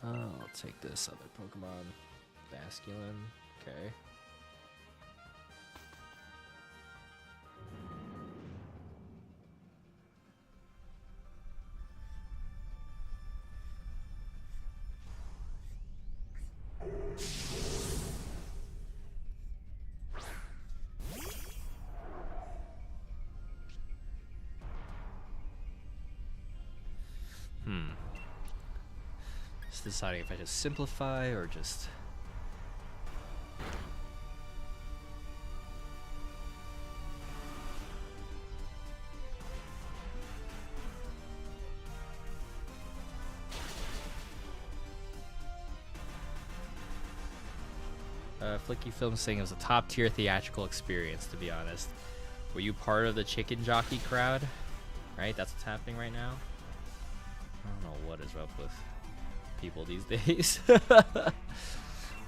I'll take this other Pokemon. Basculin. Okay. Just deciding if I just simplify or just... Flicky Film saying it was a top-tier theatrical experience, to be honest. Were you part of the chicken jockey crowd? Right? That's what's happening right now? I don't know what is up with people these days. But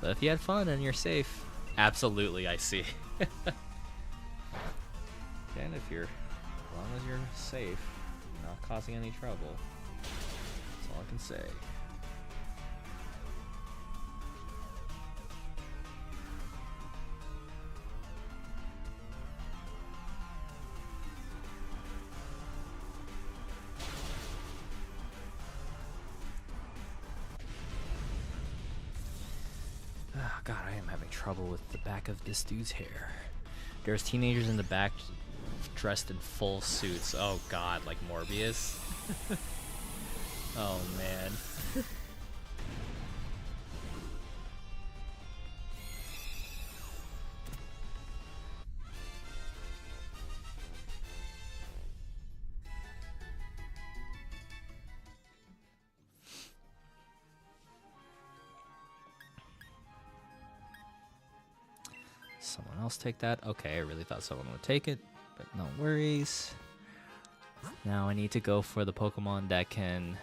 if you had fun and you're safe, absolutely, I see. And if you're, as long as you're safe, not causing any trouble, that's all I can say. God, I am having trouble with the back of this dude's hair. There's teenagers in the back dressed in full suits. Oh God, like Morbius. Oh man. Someone else take that? Okay, I really thought someone would take it, but no worries. Now I need to go for the Pokemon that can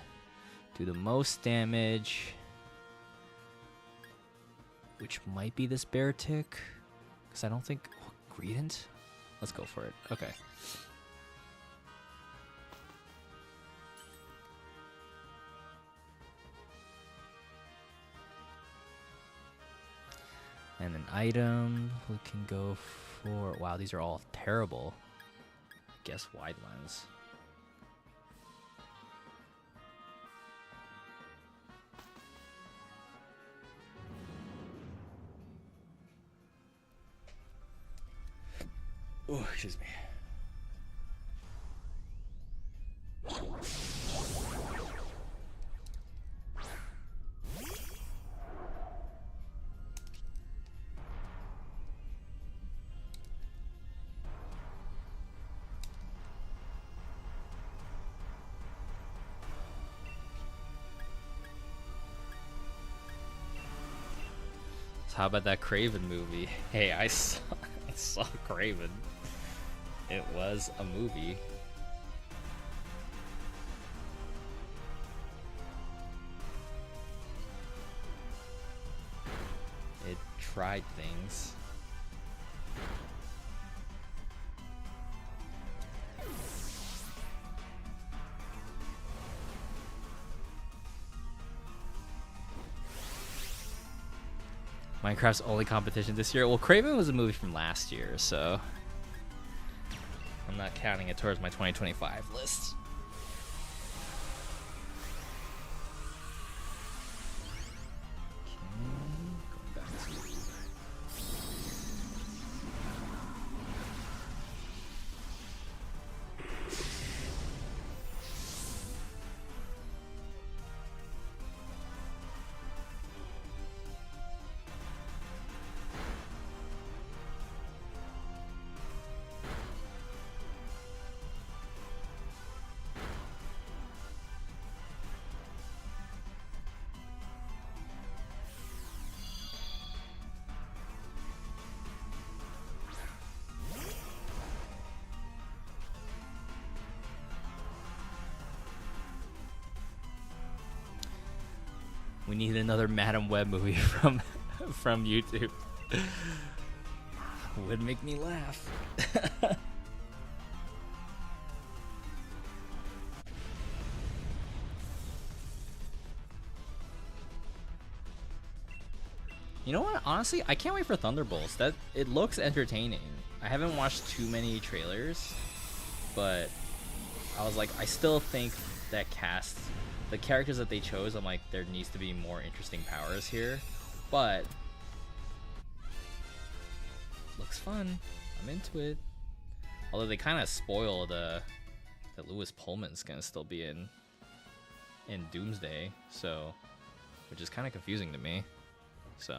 do the most damage, which might be this Beartic, because I don't think... Oh, Greedent? Let's go for it. Okay. And an item, we can go for... Wow, these are all terrible. Guess Wide Lens. Oh, excuse me. How about that Kraven movie? Hey, I saw Kraven. It was a movie. It tried things. Minecraft's only competition this year. Well, Kraven was a movie from last year, so I'm not counting it towards my 2025 list. Okay, going back to We need another Madam Web movie from YouTube. Would make me laugh. You know what? Honestly, I can't wait for Thunderbolts. That it looks entertaining. I haven't watched too many trailers, but I was like, I still think that cast, the characters that they chose, I'm like, there needs to be more interesting powers here. But looks fun. I'm into it. Although they kind of spoil that Lewis Pullman's gonna still be in Doomsday, so which is kind of confusing to me. So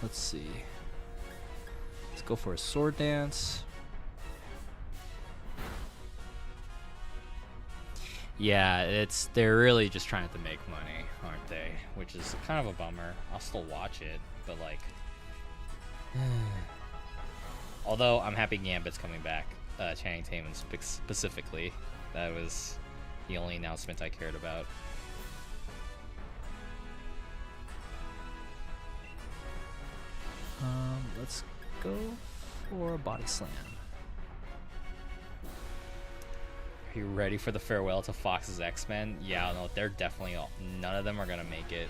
let's see. Let's go for a sword dance. Yeah, they're really just trying to make money, aren't they? Which is kind of a bummer. I'll still watch it, but like, although I'm happy Gambit's coming back, Channing Tatum specifically. That was the only announcement I cared about. Let's go for a body slam. Are you ready for the farewell to Fox's X-Men? Yeah, no, they're definitely none of them are gonna make it.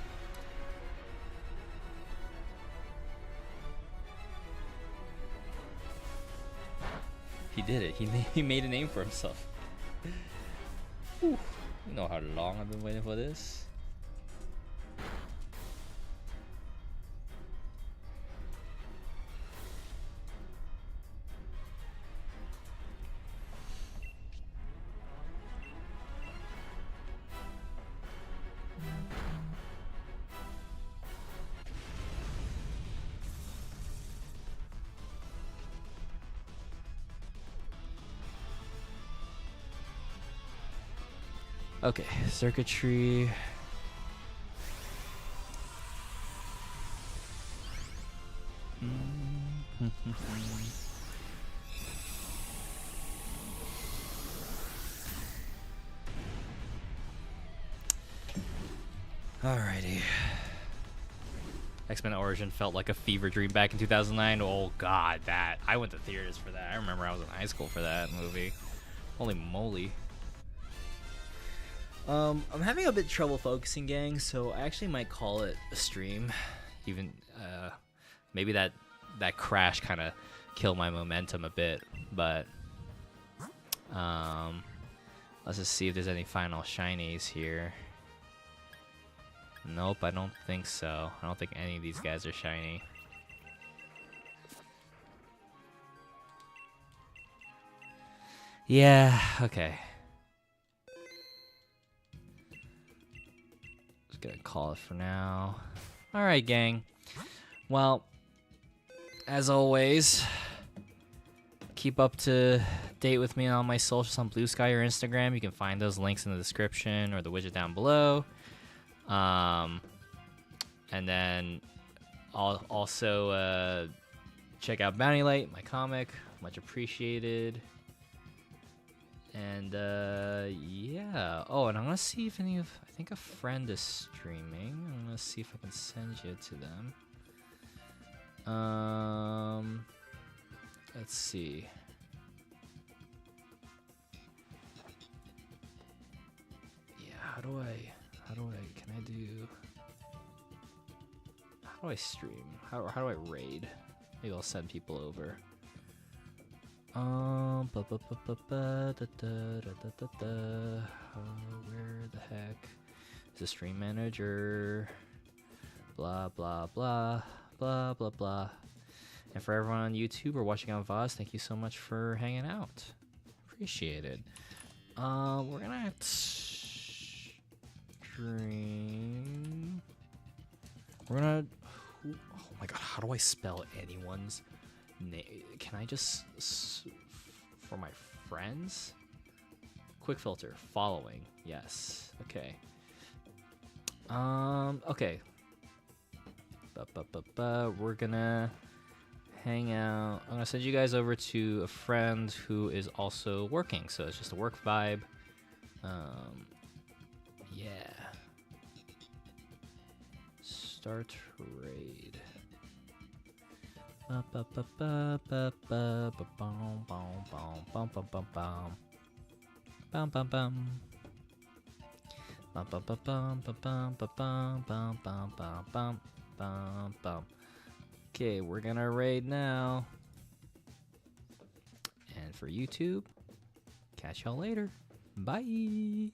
He did it. He made a name for himself. Whew. You know how long I've been waiting for this. Okay, circuitry. Alrighty. X-Men Origin felt like a fever dream back in 2009. Oh god, that. I went to theaters for that. I remember I was in high school for that movie. Holy moly. I'm having a bit of trouble focusing, gang, so I actually might call it a stream. Even maybe that crash kind of killed my momentum a bit, but let's just see if there's any final shinies here. Nope, I don't think so. I don't think any of these guys are shiny. Yeah, okay. Just gonna call it for now. Alright, gang. Well, as always, keep up to date with me on my socials on Blue Sky or Instagram. You can find those links in the description or the widget down below. And then I'll also check out Bounty Light, my comic, much appreciated. And yeah. Oh, and I'm gonna see if I think a friend is streaming. I'm gonna see if I can send you to them. Let's see. Yeah, how do I stream? How do I raid? Maybe I'll send people over. Where the heck is the stream manager? blah blah blah blah blah blah. And for everyone on YouTube or watching on VOZ, thank you so much for hanging out. Appreciate it. We're gonna stream. We're gonna. Oh my god, how do I spell anyone's name? Can I just for my friends? Quick filter. Following. Yes. Okay. Okay. We're gonna hang out. I'm gonna send you guys over to a friend who is also working, so it's just a work vibe. Yeah. Start raid. Okay, we're gonna raid now. And for YouTube, catch y'all later. Bye.